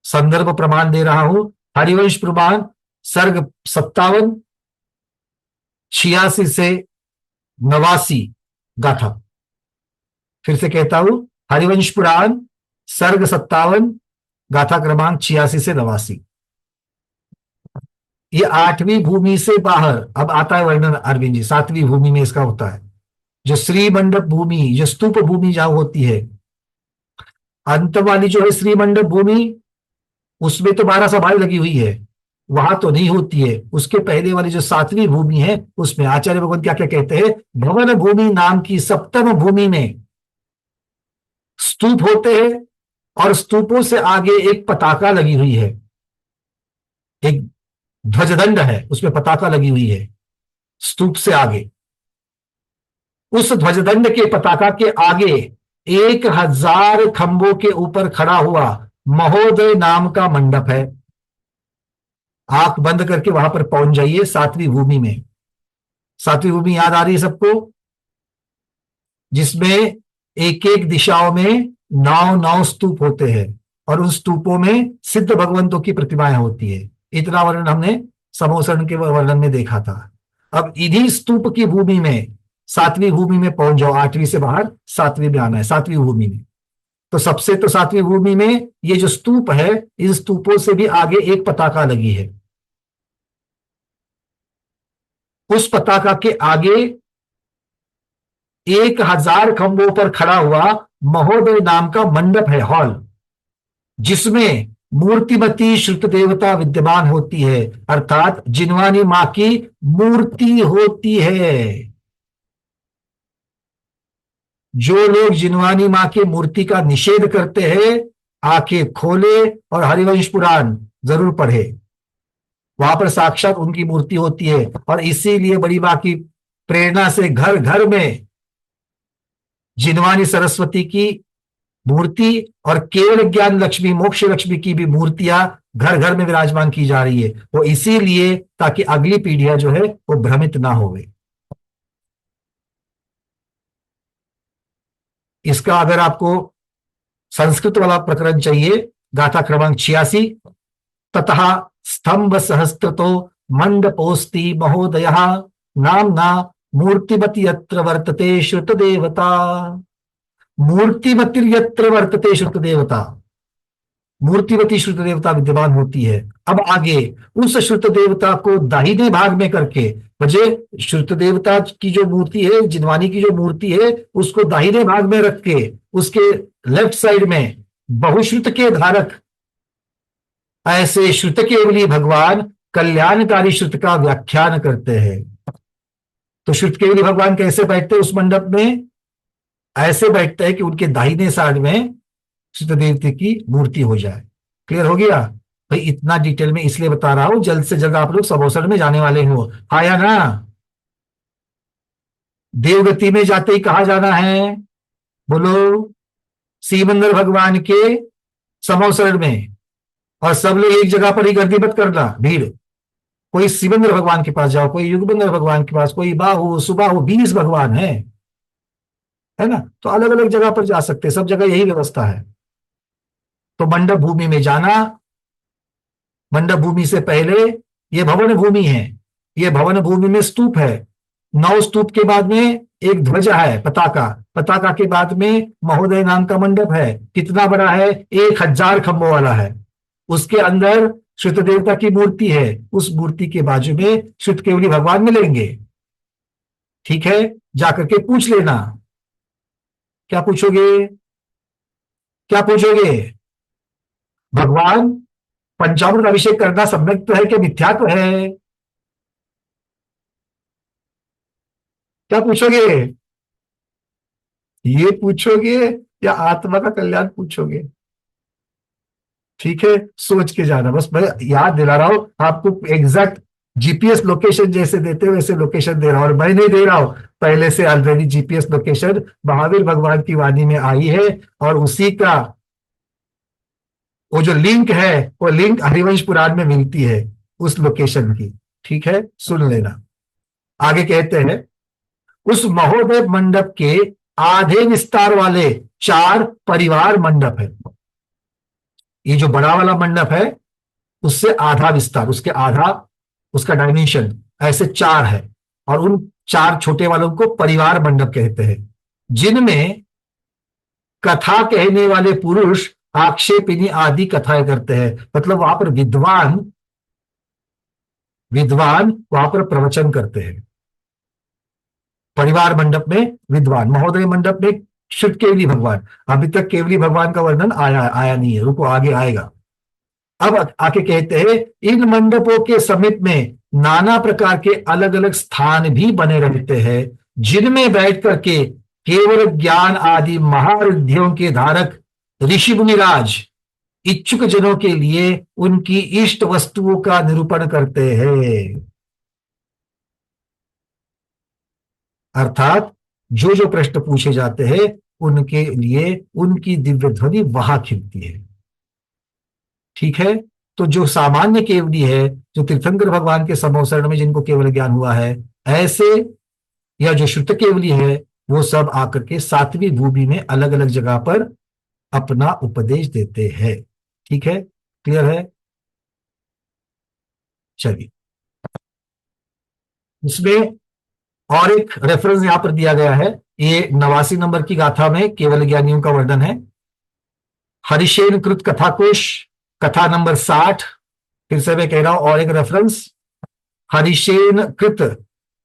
S1: संदर्भ प्रमाण दे रहा हूं। हरिवंश पुराण सर्ग 57, 86 से 89 गाथा। फिर से कहता हूं, हरिवंश पुराण सर्ग 57 गाथा क्रमांक 86 से 89। ये 8वीं भूमि से बाहर। अब आता है वर्णन अरविंद जी, 7वीं भूमि में इसका होता है। जो श्री मंडप भूमि, जो स्तूप भूमि जहां होती है, अंत वाली जो है श्री मंडप भूमि, उसमें तो 12 सभाएं लगी हुई है, वहां तो नहीं होती है। उसके पहले वाली जो 7वीं भूमि है उसमें आचार्य भगवान क्या क्या कहते हैं? भवन भूमि नाम की 7वीं भूमि में स्तूप होते हैं और स्तूपों से आगे एक पताका लगी हुई है, एक ध्वजदंड है, उसमें पताका लगी हुई है स्तूप से आगे। उस ध्वजदंड के पताका के आगे 1000 खंभों के ऊपर खड़ा हुआ महोदय नाम का मंडप है। आंख बंद करके वहां पर पहुंच जाइए 7वीं भूमि में। 7वीं भूमि याद आ रही है सबको? जिसमें एक एक दिशाओं में 9 स्तूप होते हैं और उन स्तूपों में सिद्ध भगवंतों की प्रतिमाएं होती है। इतना वर्णन हमने समोसरण के वर्णन में देखा था। अब इन्हीं स्तूप की भूमि में 7वीं भूमि में पहुंच जाओ, 8वीं से बाहर 7वीं में आना है, 7वीं भूमि में। तो सबसे तो 7वीं भूमि में ये जो स्तूप है, इन स्तूपों से भी आगे एक पताका लगी है। उस पताका के आगे 1000 खंभों पर खड़ा हुआ महोदय नाम का मंडप है, हॉल, जिसमें मूर्तिमती श्रुत देवता विद्यमान होती है, अर्थात जिनवानी मां की मूर्ति होती है। जो लोग जिनवानी मां की मूर्ति का निषेध करते हैं, आंखें खोले और हरिवंश पुराण जरूर पढ़े, वहां पर साक्षात उनकी मूर्ति होती है। और इसीलिए बड़ी मां की प्रेरणा से घर घर में जिनवानी सरस्वती की मूर्ति और केवल ज्ञान लक्ष्मी, मोक्ष लक्ष्मी की भी मूर्तियां घर घर में विराजमान की जा रही है। वो इसीलिए ताकि अगली पीढ़ियां जो है वो भ्रमित ना होवे। इसका अगर आपको संस्कृत वाला प्रकरण चाहिए, गाथा क्रमांक 86, ततः स्तंभ सहस्त्रतो मंडपोस्ति महोदयः नाम्ना मूर्तिमति यत्र वर्तते श्रुत देवता। मूर्तिमति यत्र वर्तते श्रुत देवता, मूर्तिवती श्रुत देवता विद्यमान होती है। अब आगे उस श्रुत देवता को दाहिने भाग में करके, बजे श्रुत देवता की जो मूर्ति है, जिनवानी की जो मूर्ति है, उसको दाहिने भाग में रख के उसके लेफ्ट साइड में बहुश्रुत के धारक ऐसे श्रुत केवली भगवान कल्याणकारी श्रुत का व्याख्यान करते हैं। तो श्रुत केवली भगवान कैसे बैठते हैं उस मंडप में? ऐसे बैठते हैं कि उनके दाहिने साइड में श्रुत देवता की मूर्ति हो जाए। क्लियर हो गया भाई? इतना डिटेल में इसलिए बता रहा हूं, जल्द से जल्द आप लोग समोसर में जाने वाले हो, आया ना? देवगति में जाते ही कहा जाना है? बोलो, सीमंदर भगवान के समोसर में। और सब लोग एक जगह पर ही गर्दी मत करना, भीड़। कोई सिमंदर भगवान के पास जाओ, कोई युगबंदर भगवान के पास, कोई बाहु सुबाहु, 20 भगवान है ना? तो अलग अलग जगह पर जा सकते, सब जगह यही व्यवस्था है। तो मंडप भूमि में जाना, मंडप भूमि से पहले ये भवन भूमि है। ये भवन भूमि में स्तूप है, 9 स्तूप के बाद में एक ध्वजा है, पताका। पताका के बाद में महोदय नाम का मंडप है। कितना बड़ा है? 1000 खंभों वाला है। उसके अंदर श्रुत देवता की मूर्ति है। उस मूर्ति के बाजू में श्रुत केवली भगवान मिलेंगे। ठीक है, जाकर के पूछ लेना। क्या पूछोगे? क्या पूछोगे? भगवान पंचामृत अभिषेक करना सम्यक तो है कि मिथ्या तो है? क्या पूछोगे? ये पूछोगे या आत्मा का कल्याण पूछोगे? ठीक है, सोच के जाना। बस मैं याद दिला रहा हूं आपको, एग्जैक्ट जीपीएस लोकेशन जैसे देते हो वैसे लोकेशन दे रहा हूं। और मैं नहीं दे रहा हूं, पहले से ऑलरेडी जीपीएस लोकेशन महावीर भगवान की वाणी में आई है। और उसी का वो जो लिंक है, वो लिंक हरिवंश पुराण में मिलती है उस लोकेशन की। ठीक है, सुन लेना। आगे कहते हैं, उस महोदय मंडप के आधे विस्तार वाले 4 परिवार मंडप है। ये जो बड़ा वाला मंडप है उससे आधा विस्तार, उसके आधा उसका डायमेंशन ऐसे 4 है। और उन 4 छोटे वालों को परिवार मंडप कहते हैं, जिनमें कथा कहने वाले पुरुष आक्षेपिनी आदि कथाएं करते हैं। मतलब वहां पर विद्वान वहां पर प्रवचन करते हैं। परिवार मंडप में विद्वान, महोदय मंडप में श्रुत केवली भगवान। अभी तक केवली भगवान का वर्णन आया नहीं है, रुको आगे आएगा। अब आके कहते हैं, इन मंडपों के समीप में नाना प्रकार के अलग अलग स्थान भी बने रहते हैं, जिनमें बैठ करके केवल ज्ञान आदि महारिद्धियों के धारक ऋषि मुनिराज इच्छुक जनों के लिए उनकी इष्ट वस्तुओं का निरूपण करते हैं। अर्थात जो जो प्रश्न पूछे जाते हैं उनके लिए उनकी दिव्य ध्वनि वहां खिलती है। ठीक है, तो जो सामान्य केवली है, जो तीर्थंकर भगवान के समोसरण में जिनको केवल ज्ञान हुआ है, ऐसे या जो श्रुत केवली है, वो सब आकर के सातवीं भूमि में अलग अलग जगह पर अपना उपदेश देते हैं। ठीक है, क्लियर है? चलिए, इसमें और एक रेफरेंस यहां पर दिया गया है। ये 89 नंबर की गाथा में केवल ज्ञानियों का वर्णन है। हरिशेन कृत कथाकोश, कथा नंबर 60। फिर से मैं कह रहा हूं और एक रेफरेंस, हरिशेन कृत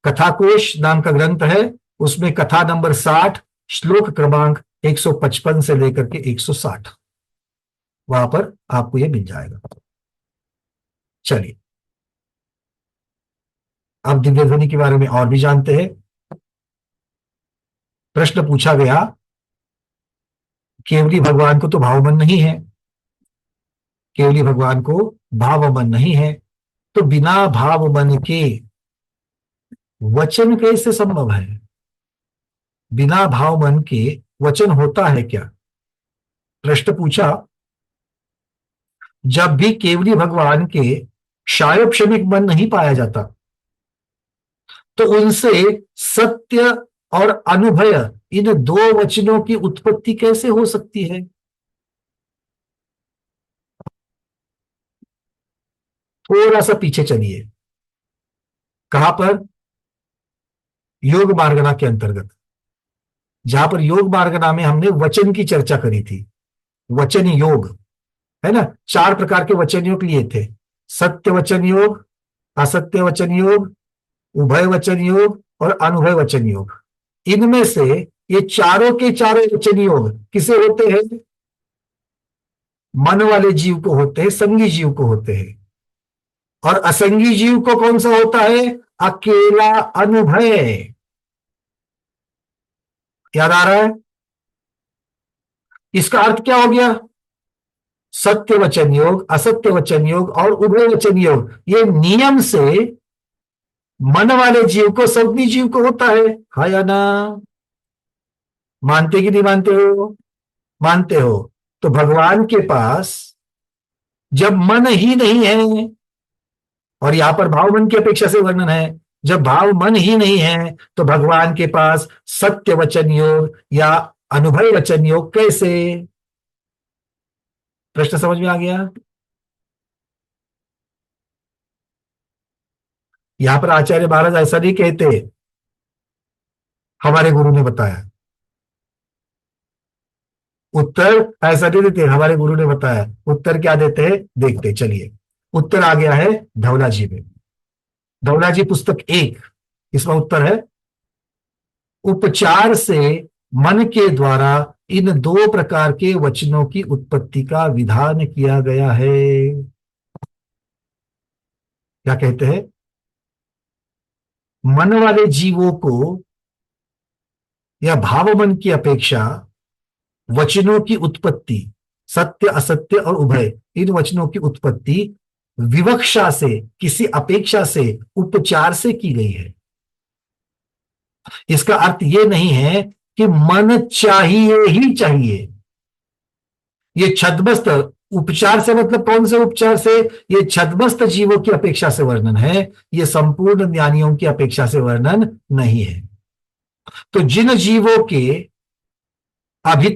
S1: कथाकोश नाम का ग्रंथ है, उसमें कथा नंबर 60, श्लोक क्रमांक 155 से लेकर के 160, वहां पर आपको यह मिल जाएगा। चलिए, अब दिव्य ध्वनि के बारे में और भी जानते हैं। प्रश्न पूछा गया, केवली भगवान को तो भावमन नहीं है, केवली भगवान को भावमन नहीं है, तो बिना भावमन के वचन कैसे संभव है? बिना भावमन के वचन होता है क्या? प्रश्न पूछा, जब भी केवली भगवान के क्षायोपशमिक मन नहीं पाया जाता, तो उनसे सत्य और अनुभय, इन दो वचनों की उत्पत्ति कैसे हो सकती है? थोड़ा सा पीछे चलिए, कहां पर? योग मार्गना के अंतर्गत, जहां पर योग मार्गना में हमने वचन की चर्चा करी थी। वचन योग है ना, 4 प्रकार के वचन योग लिए थे। सत्य वचन योग, असत्य वचन योग, उभय वचन योग और अनुभय वचन योग। इनमें से ये चारों के चारों वचन योग किसे होते हैं? मन वाले जीव को होते हैं, संगी जीव को होते हैं। और असंगी जीव को कौन सा होता है? अकेला अनुभय। याद आ रहा है? इसका अर्थ क्या हो गया? सत्य वचन योग, असत्य वचन योग और उभय वचन योग, ये नियम से मन वाले जीव को संगी जीव को होता है। हाँ या ना? मानते कि नहीं मानते हो? मानते हो। तो भगवान के पास जब मन ही नहीं है, और यहां पर भाव मन की अपेक्षा से वर्णन है, जब भाव मन ही नहीं है, तो भगवान के पास सत्य वचन योग या अनुभव वचन योग कैसे? प्रश्न समझ में आ गया? यहां पर आचार्य महाराज ऐसा नहीं कहते हमारे गुरु ने बताया, उत्तर ऐसा नहीं देते हमारे गुरु ने बताया। उत्तर क्या देते हैं देखते चलिए। उत्तर आ गया है धवला जी में, धवला जी पुस्तक 1, इसमें उत्तर है, उपचार से मन के द्वारा इन 2 प्रकार के वचनों की उत्पत्ति का विधान किया गया है। क्या कहते हैं? मन वाले जीवों को या भाव मन की अपेक्षा वचनों की उत्पत्ति, सत्य असत्य और उभय, इन वचनों की उत्पत्ति विवक्षा से, किसी अपेक्षा से, उपचार से की गई है। इसका अर्थ यह नहीं है कि मन चाहिए ही चाहिए। ये छद्मस्त उपचार से मतलब कौन से उपचार से? ये छद्मस्त जीवों की अपेक्षा से वर्णन है, ये संपूर्ण ज्ञानियों की अपेक्षा से वर्णन नहीं है। तो जिन जीवों के अभी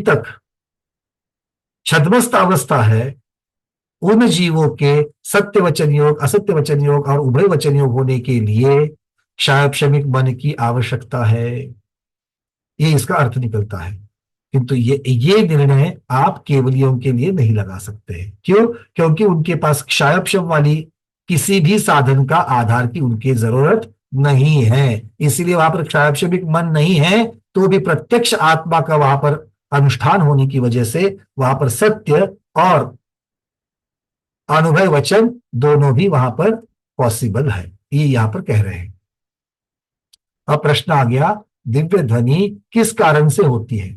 S1: तक छद्मस्त अवस्था है, उन जीवों के सत्य वचन योग, असत्य वचन योग और उभय वचन योग होने के लिए क्षायोपशमिक मन की आवश्यकता है। ये इसका अर्थ निकलता है। किंतु ये निर्णय आप केवलियों के लिए नहीं लगा सकते हैं। क्यों? क्योंकि उनके पास क्षायोपशम वाली किसी भी साधन का आधार की उनकी जरूरत नहीं है। इसीलिए वहां पर क्षायोपशमिक मन नहीं है, तो भी प्रत्यक्ष आत्मा का वहां पर अनुष्ठान होने की वजह से वहां पर सत्य और अनुभव वचन दोनों भी वहां पर पॉसिबल है। ये यहां पर कह रहे हैं। अब प्रश्न आ गया, दिव्य ध्वनि किस कारण से होती है?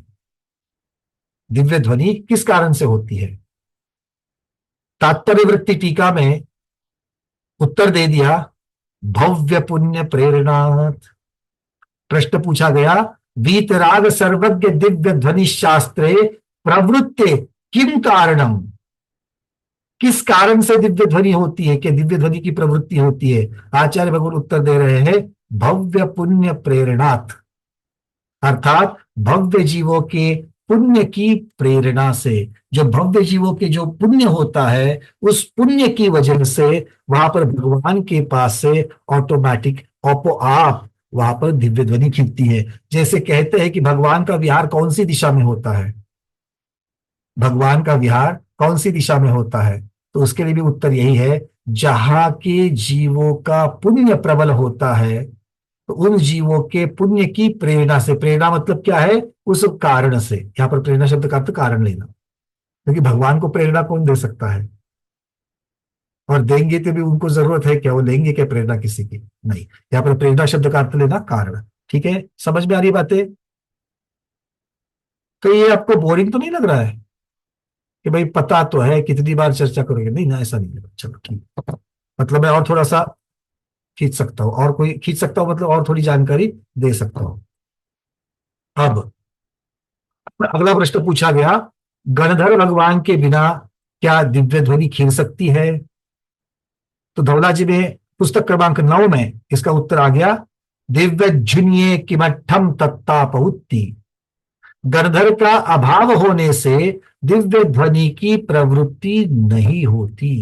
S1: दिव्य ध्वनि किस कारण से होती है? तात्पर्य वृत्ति टीका में उत्तर दे दिया, भव्य पुण्य प्रेरणात्। प्रश्न पूछा गया, वीतराग सर्वज्ञ दिव्य ध्वनि शास्त्रे प्रवृत्ते किम कारणम? किस कारण से दिव्य ध्वनि होती है, कि दिव्य ध्वनि की प्रवृत्ति होती है? आचार्य भगवान उत्तर दे रहे हैं, भव्य पुण्य प्रेरणात्, अर्थात भव्य जीवों के पुण्य की प्रेरणा से। जो भव्य जीवों के जो पुण्य होता है, उस पुण्य की वजह से वहां पर भगवान के पास से ऑटोमेटिक आप वहां पर दिव्य ध्वनि खिंचती है। जैसे कहते हैं कि भगवान का विहार कौन सी दिशा में होता है, भगवान का विहार कौन सी दिशा में होता है? तो उसके लिए भी उत्तर यही है, जहां के जीवों का पुण्य प्रबल होता है, तो उन जीवों के पुण्य की प्रेरणा से। प्रेरणा मतलब क्या है? उस कारण से। यहां पर प्रेरणा शब्द का अर्थ कारण लेना, क्योंकि भगवान को प्रेरणा कौन दे सकता है? और देंगे तो भी उनको जरूरत है क्या? वो लेंगे क्या प्रेरणा किसी की? नहीं। यहाँ पर प्रेरणा शब्द का अर्थ लेना कारण। ठीक है, समझ में आ रही बातें? तो ये आपको बोरिंग तो नहीं लग रहा है कि भाई पता तो है, कितनी बार चर्चा करोगे? नहीं ना, ऐसा नहीं लगा। चलो ठीक, मतलब मैं और थोड़ा सा खींच सकता हूं, और कोई खींच सकता हूं, मतलब और थोड़ी जानकारी दे सकता हूं। अब अगला प्रश्न पूछा गया, गणधर भगवान के बिना क्या दिव्य ध्वनि खिल सकती है? तो धवला जी में पुस्तक क्रमांक 9 में इसका उत्तर आ गया, दिव्य झुनिये किमठम तत्तापहुत्ति। गणधर का अभाव होने से दिव्य ध्वनि की प्रवृत्ति नहीं होती।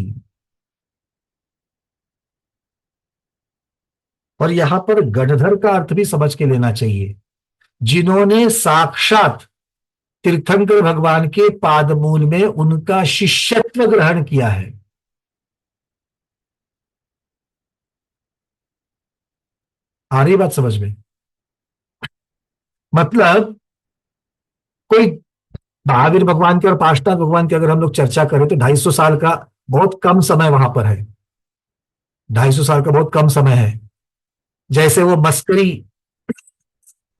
S1: और यहां पर गणधर का अर्थ भी समझ के लेना चाहिए, जिन्होंने साक्षात तीर्थंकर भगवान के पादमूल में उनका शिष्यत्व ग्रहण किया है। आ रही बात समझ में? मतलब कोई महावीर भगवान की और पाष्टांग भगवान की अगर हम लोग चर्चा करें तो 250 साल का बहुत कम समय वहां पर है, 250 साल का बहुत कम समय है। जैसे वो मस्करी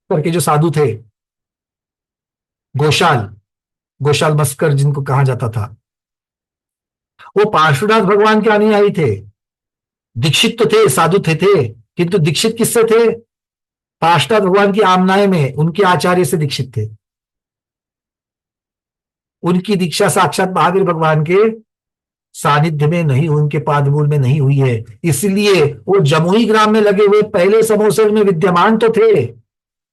S1: करके जो साधु थे, गोशाल मस्कर जिनको कहा जाता था, वो पार्श्वनाथ भगवान के अनुयायी थे, दीक्षित तो थे, साधु थे, किंतु दीक्षित किससे थे? पार्श्वनाथ भगवान की आमनाएं में उनके आचार्य से दीक्षित थे। उनकी दीक्षा साक्षात महावीर भगवान के सानिध्य में नहीं, उनके पादमूल में नहीं हुई है। इसलिए वो जमुई ग्राम में लगे हुए पहले समोसे में विद्यमान तो थे,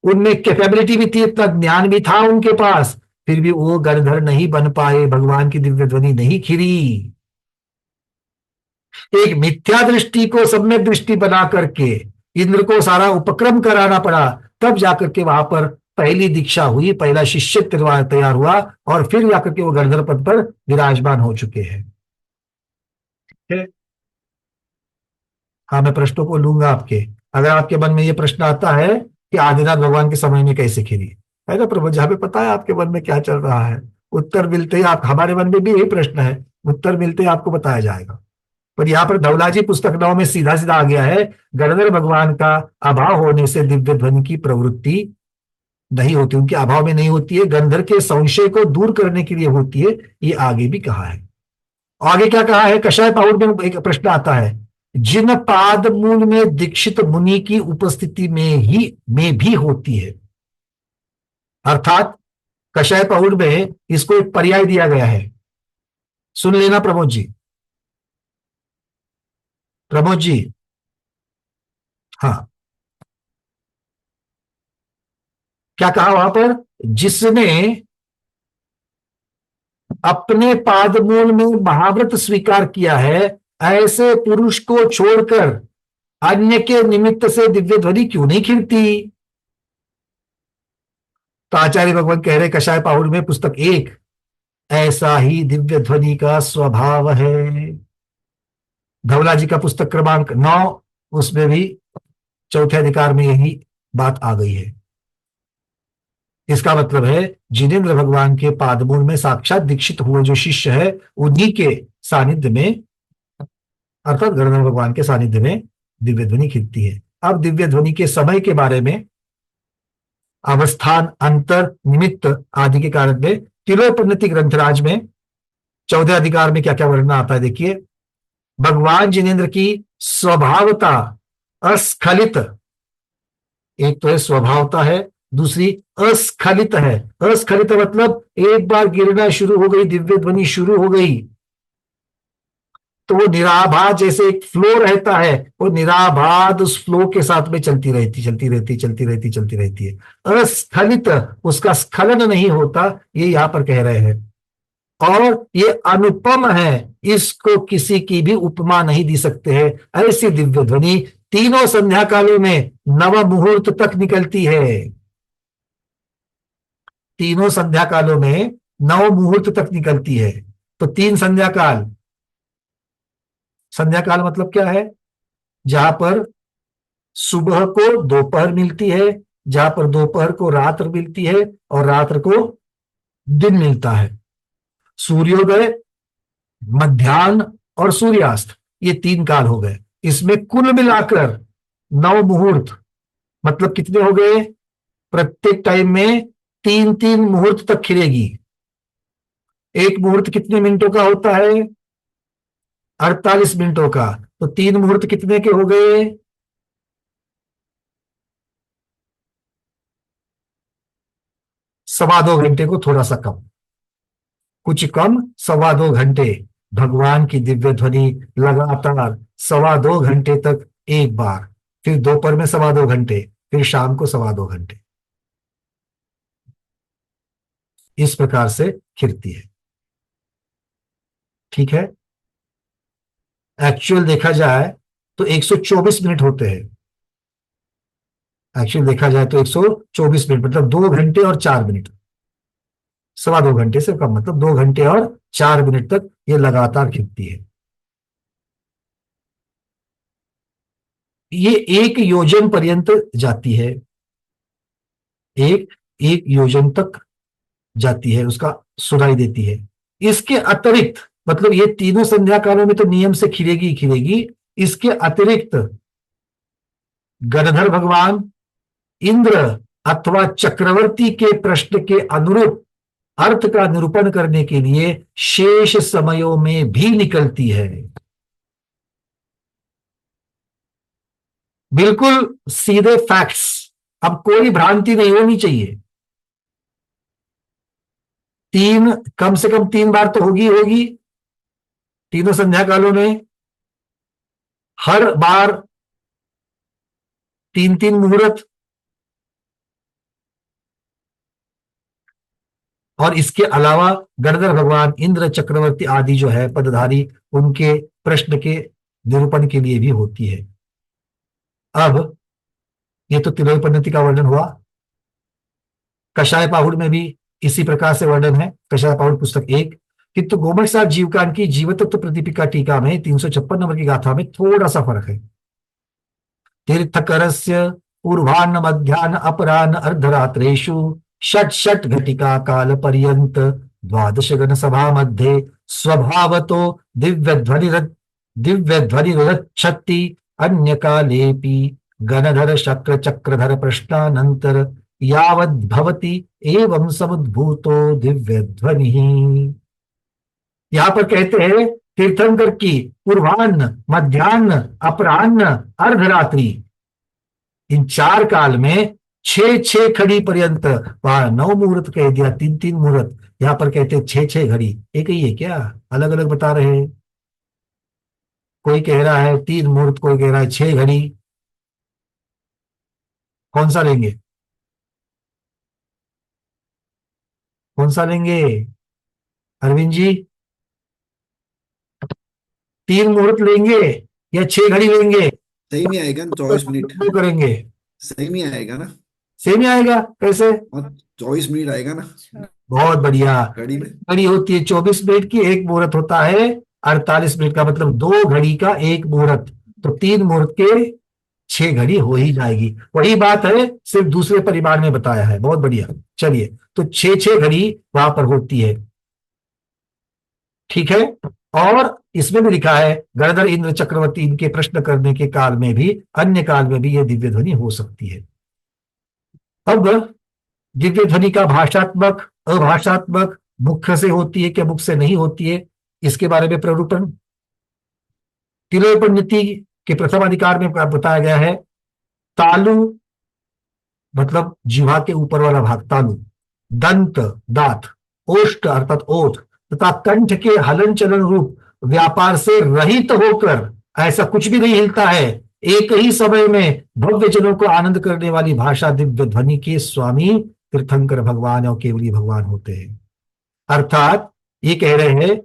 S1: उनमें कैपेबिलिटी भी थी, इतना ज्ञान भी था उनके पास, फिर भी वो गणधर नहीं बन पाए, भगवान की दिव्य ध्वनि नहीं खिली। एक मिथ्या दृष्टि को सम्यक दृष्टि बना करके इंद्र को सारा उपक्रम कराना पड़ा, तब जाकर के वहां पर पहली दीक्षा हुई, पहला शिष्य तैयार हुआ, और फिर जाकर के वो गणधर पद पर विराजमान हो चुके हैं। हाँ, मैं प्रश्नों को लूंगा आपके। अगर आपके मन में ये प्रश्न आता है कि आदिनाथ भगवान के समय में कैसे खिली, है ना प्रभु, जहां पे पता है आपके मन में क्या चल रहा है, उत्तर मिलते ही आप, हमारे मन में भी यही प्रश्न है, उत्तर मिलते ही आपको बताया जाएगा। पर यहाँ पर धवला जी पुस्तक 9 में सीधा सीधा आ गया है, गणधर भगवान का अभाव होने से दिव्य ध्वनि की प्रवृत्ति नहीं होती, उनके अभाव में नहीं होती है, गणधर के संशय को दूर करने के लिए होती है। ये आगे भी कहा है। आगे क्या कहा है? कषाय पाहुड़ में एक प्रश्न आता है, जिन पाद मूल में दीक्षित मुनि की उपस्थिति में भी होती है। अर्थात कषाय पाहुड़ में इसको एक पर्याय दिया गया है, सुन लेना प्रमोद जी। प्रमोद जी, हाँ, क्या कहा वहां पर? जिसने अपने पादमूल में महाव्रत स्वीकार किया है, ऐसे पुरुष को छोड़कर अन्य के निमित्त से दिव्य ध्वनि क्यों नहीं खिलती? तो आचार्य भगवान कह रहे कषाय पाहुड़ में पुस्तक 1, ऐसा ही दिव्य ध्वनि का स्वभाव है। धवला जी का पुस्तक क्रमांक 9, उसमें भी चौथे अधिकार में यही बात आ गई है। इसका मतलब है जिनेंद्र भगवान के पादमूल में साक्षात दीक्षित हुए जो शिष्य है, उन्हीं के सानिध्य में, अर्थात गणधर भगवान के सानिध्य में दिव्य ध्वनि खिलती है। अब दिव्य ध्वनि के समय के बारे में, अवस्थान, अंतर, निमित्त आदि के कारण में तिलोपनिति ग्रंथराज में 14 अधिकार में क्या क्या वर्णन आता है, देखिए। भगवान जिनेंद्र की स्वभावता अस्खलित, एक तो है स्वभावता है, दूसरी अस्खलित है। अस्खलित मतलब एक बार गिरना शुरू हो गई, दिव्य ध्वनि शुरू हो गई, तो वो निराभास जैसे एक फ्लो रहता है, वो निराभास उस फ्लो के साथ में चलती रहती है। अस्खलित, उसका स्खलन नहीं होता, ये यहां पर कह रहे हैं। और ये अनुपम है, इसको किसी की भी उपमा नहीं दी सकते हैं। ऐसी दिव्य ध्वनि तीनों संध्या कालों में नव मुहूर्त तक निकलती है। तीनों संध्या कालों में नव मुहूर्त तक निकलती है। तो 3 संध्या काल, संध्या काल मतलब क्या है? जहां पर सुबह को दोपहर मिलती है, जहां पर दोपहर को रात्र मिलती है और रात्र को दिन मिलता है। सूर्योदय, मध्याह्न और सूर्यास्त, ये 3 काल हो गए। इसमें कुल मिलाकर 9 मुहूर्त, मतलब कितने हो गए? प्रत्येक टाइम में 3-3 मुहूर्त तक खिलेगी। एक मुहूर्त कितने मिनटों का होता है? 48 मिनटों का। तो 3 मुहूर्त कितने के हो गए? सवा 2 घंटे को थोड़ा सा कम, कुछ कम, सवा 2 घंटे भगवान की दिव्य ध्वनि लगातार सवा 2 घंटे तक एक बार, फिर दोपहर में सवा 2 घंटे, फिर शाम को सवा 2 घंटे, इस प्रकार से खिलती है। ठीक है। एक्चुअल देखा जाए तो 124 मिनट होते हैं। एक्चुअल देखा जाए तो 124 मिनट, मतलब 2 घंटे और 4 मिनट। सवा 2 घंटे से कम, मतलब 2 घंटे और 4 मिनट तक ये लगातार खिलती है। ये 1 योजन पर्यंत जाती है, एक योजन तक जाती है, उसका सुनाई देती है। इसके अतिरिक्त, मतलब ये तीनों संध्या कालों में तो नियम से खिलेगी ही खिलेगी, इसके अतिरिक्त गणधर भगवान, इंद्र अथवा चक्रवर्ती के प्रश्न के अनुरूप अर्थ का निरूपण करने के लिए शेष समयों में भी निकलती है। बिल्कुल सीधे फैक्ट्स, अब कोई भ्रांति नहीं होनी चाहिए। 3, कम से कम 3 बार तो होगी तीनों संध्या कालों में, हर बार 3-3 मुहूर्त। और इसके अलावा गणधर भगवान, इंद्र, चक्रवर्ती आदि जो है पदधारी, उनके प्रश्न के निरूपण के लिए भी होती है। अब ये तो तिलोय पद्धति का वर्णन हुआ। कषाय पाहुड़ में भी इसी प्रकार से वर्णन है, कषाय पाहुड़ पुस्तक 1। किंतु गोमठ साहब जीवकान की जीवतत्व प्रदीपिका टीका में 356 नंबर की गाथा में थोड़ा सा फर्क है। तीर्थकरस्य पूर्वान्न मध्याह्न अपराह्न अर्धरात्रेषु षट् घटिका काल पर्यंत 12 गण सभा मध्ये स्वभावतो दिव्य ध्वनिरच्छति अन्य कालेपि गणधर शक्र चक्रधर प्रश्नानंतर यावद् भवति एवं समुद्भूतो दिव्य ध्वनि। यहां पर कहते हैं तीर्थंकर की पूर्वान्न, मध्याह्न, अपराह्न, अर्धरात्रि, इन 4 काल में 6 घड़ी पर्यंत, वहां 9 मुहूर्त कह दिया, 3-3 मुहूर्त, यहां पर कहते हैं 6 घड़ी। एक ही है क्या? अलग अलग बता रहे हैं। कोई कह रहा है 3 मुहूर्त, कोई कह रहा है 6 घड़ी। कौन सा लेंगे? कौन सा लेंगे अरविंद जी? 3 मुहूर्त लेंगे या 6 घड़ी लेंगे?
S7: सही में आएगा ना 24 मिनट?
S1: करेंगे
S7: सही में आएगा ना?
S1: सेम ही आएगा। कैसे?
S7: 24 मिनट आएगा ना
S1: बहुत बढ़िया।
S7: घड़ी में?
S1: घड़ी होती है 24 मिनट की, 1 मुहूर्त होता है 48 मिनट का, मतलब 2 घड़ी का 1 मुहूर्त, तो 3 मुहूर्त के 6 घड़ी हो ही जाएगी। वही बात है, सिर्फ दूसरे परिमाण में बताया है। बहुत बढ़िया। चलिए, तो 6 घड़ी वहां पर होती है। ठीक है। और इसमें भी लिखा है गणधर, इंद्र, चक्रवर्ती, इनके प्रश्न करने के काल में भी, अन्य काल में भी यह दिव्य ध्वनि हो सकती है। अब दिव्य ध्वनि का भाषात्मक, अभाषात्मक, मुख से होती है क्या मुख से नहीं होती है, इसके बारे में प्ररूपण तिलोपनिति के प्रथम अधिकार में बताया गया है। तालु मतलब जीवा के ऊपर वाला भाग, तालु, दंत दांत, ओष्ठ अर्थात ओठ, तथा कंठ के हलन चलन रूप व्यापार से रहित होकर, ऐसा कुछ भी नहीं हिलता है, एक ही समय में भव्य जनों को आनंद करने वाली भाषा दिव्य ध्वनि के स्वामी तीर्थंकर भगवान और केवली भगवान होते हैं। अर्थात ये कह रहे हैं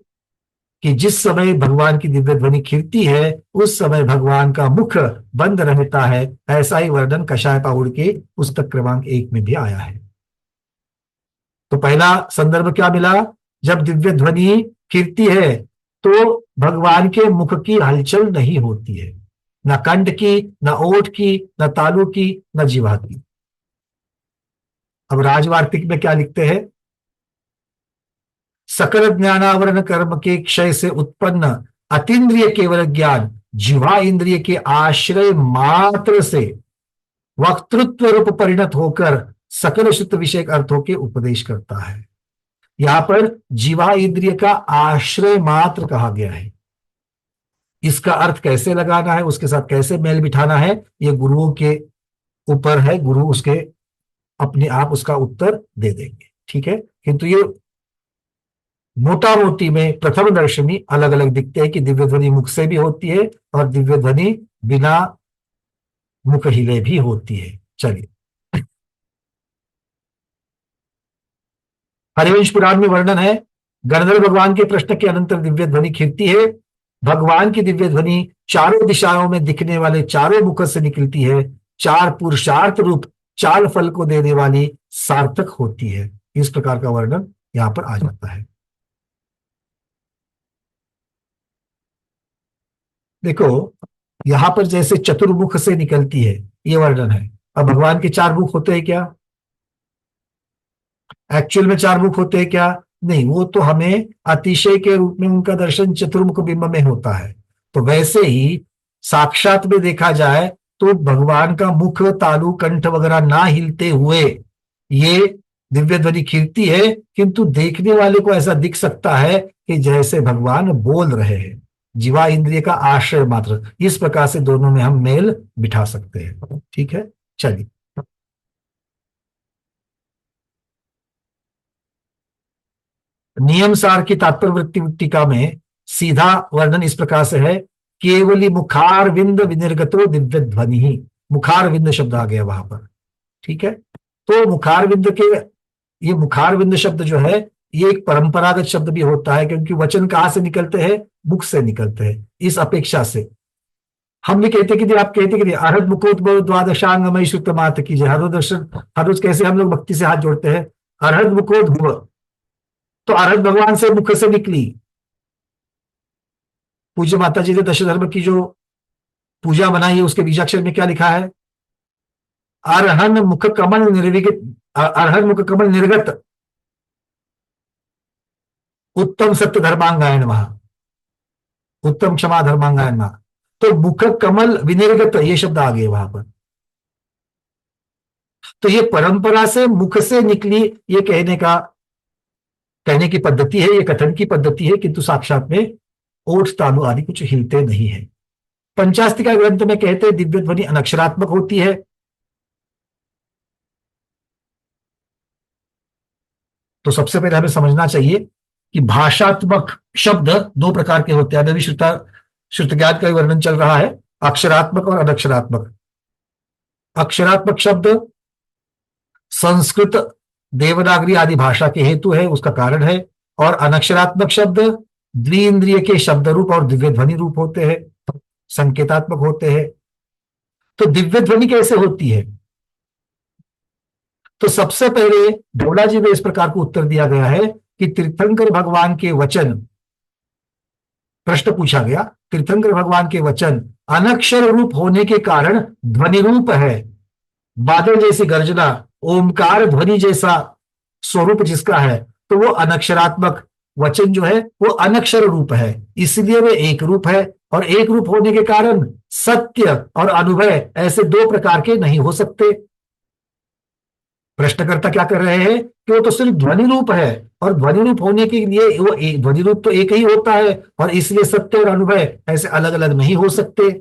S1: कि जिस समय भगवान की दिव्य ध्वनि खिलती है उस समय भगवान का मुख बंद रहता है। ऐसा ही वर्णन कषाय पाहुड़ के पुस्तक क्रमांक 1 में भी आया है। तो पहला संदर्भ क्या मिला? जब दिव्य ध्वनि खिलती है तो भगवान के मुख की हलचल नहीं होती है, न कंठ की, न ओठ की, न तालु की, न जीवा की। अब राजवार्तिक में क्या लिखते हैं? सकल ज्ञानावरण कर्म के क्षय से उत्पन्न अतीन्द्रिय केवल ज्ञान जीवा इंद्रिय के आश्रय मात्र से वक्तृत्व रूप परिणत होकर सकल शुद्ध विषयक अर्थों के उपदेश करता है। यहां पर जीवा इंद्रिय का आश्रय मात्र कहा गया है। इसका अर्थ कैसे लगाना है, उसके साथ कैसे मेल बिठाना है, ये गुरुओं के ऊपर है। गुरु उसके अपने आप उसका उत्तर दे देंगे, ठीक है। किंतु ये मोटा मोटी में प्रथम दर्शनी अलग अलग दिखते हैं कि दिव्य ध्वनि मुख से भी होती है और दिव्य ध्वनि बिना मुख हिले भी होती है। चलिए, हरिवंश पुराण में वर्णन है, गणधर भगवान के प्रश्न के अनंतर दिव्य ध्वनि खिलती है। भगवान की दिव्य ध्वनि चारों दिशाओं में दिखने वाले चारों मुख से निकलती है। चार पुरुषार्थ रूप चार फल को देने वाली सार्थक होती है। इस प्रकार का वर्णन यहां पर आ जाता है। देखो, यहां पर जैसे चतुर्मुख से निकलती है ये वर्णन है। अब भगवान के चार मुख होते हैं क्या? एक्चुअल में चार मुख होते हैं क्या? नहीं, वो तो हमें अतिशय के रूप में उनका दर्शन चतुर्मुख बिंब में होता है। तो वैसे ही साक्षात में देखा जाए तो भगवान का मुख, तालु, कंठ वगैरह ना हिलते हुए ये दिव्य ध्वनि खिलती है, किंतु देखने वाले को ऐसा दिख सकता है कि जैसे भगवान बोल रहे हैं। जीवा इंद्रिय का आश्रय मात्र, इस प्रकार से दोनों में हम मेल बिठा सकते हैं, ठीक है। चलिए, नियम सार की तात्पर्य वृत्ति टीका में सीधा वर्णन इस प्रकार से है, केवली मुखार विंद विनिर्गतो दिव्य ध्वनि ही। मुखार विंद शब्द आ गया वहां पर, ठीक है। तो मुखार विंद के, ये मुखार विंद शब्द जो है ये एक परंपरागत शब्द भी होता है, क्योंकि वचन कहां से निकलते हैं? मुख से निकलते हैं। इस अपेक्षा से हम भी कहते कि आप कहते कि अर्हत मुखोद्भव द्वादशांगमय श्रुत मात कीजिए। हर रोज दर्शन, हर रोज कैसे हम लोग भक्ति से हाथ जोड़ते हैं, अर्हत मुखोद्भव, तो अर्हत भगवान से मुख से निकली। पूज्य माता जी ने दशधर्म की जो पूजा बनाई है उसके बीजाक्षर में क्या लिखा है? अर्हन मुख कमल निर्विगत, अर्हन मुख कमल निर्गत उत्तम सत्य धर्मांगायन महा, उत्तम क्षमा धर्मांगायन महा। तो मुख कमल विनिर्गत ये शब्द आ गए वहां पर। तो ये परंपरा से मुख से निकली, ये कहने की पद्धति है, ये कथन की पद्धति है, किंतु साक्षात में ओठ, तालु आदि कुछ हिलते नहीं है। पंचास्तिका ग्रंथ में कहते हैं दिव्य ध्वनि अनक्षरात्मक होती है। तो सबसे पहले हमें समझना चाहिए कि भाषात्मक शब्द दो प्रकार के होते हैं। अभी श्रुत ज्ञान का वर्णन चल रहा है, अक्षरात्मक और अनक्षरात्मक। अक्षरात्मक शब्द संस्कृत, देवनागरी आदि भाषा के हेतु है, उसका कारण है। और अनक्षरात्मक शब्द द्विइंद्रिय के शब्द रूप और दिव्य ध्वनि रूप होते हैं, संकेतात्मक होते हैं। तो दिव्य ध्वनि कैसे होती है? तो सबसे पहले ढोला जी में इस प्रकार को उत्तर दिया गया है कि तीर्थंकर भगवान के वचन, प्रश्न पूछा गया, तीर्थंकर भगवान के वचन अनक्षर रूप होने के कारण ध्वनि रूप है। बादल जैसी गर्जना, ओमकार ध्वनि जैसा स्वरूप जिसका है, तो वो अनक्षरात्मक वचन जो है वो अनक्षर रूप है, इसलिए वे एक रूप है। और एक रूप होने के कारण सत्य और अनुभव ऐसे दो प्रकार के नहीं हो सकते। प्रश्नकर्ता क्या कर रहे हैं कि वो तो सिर्फ ध्वनि रूप है, और ध्वनि रूप होने के लिए वो ध्वनि रूप तो एक ही होता है, और इसलिए सत्य और अनुभव ऐसे अलग अलग नहीं हो सकते।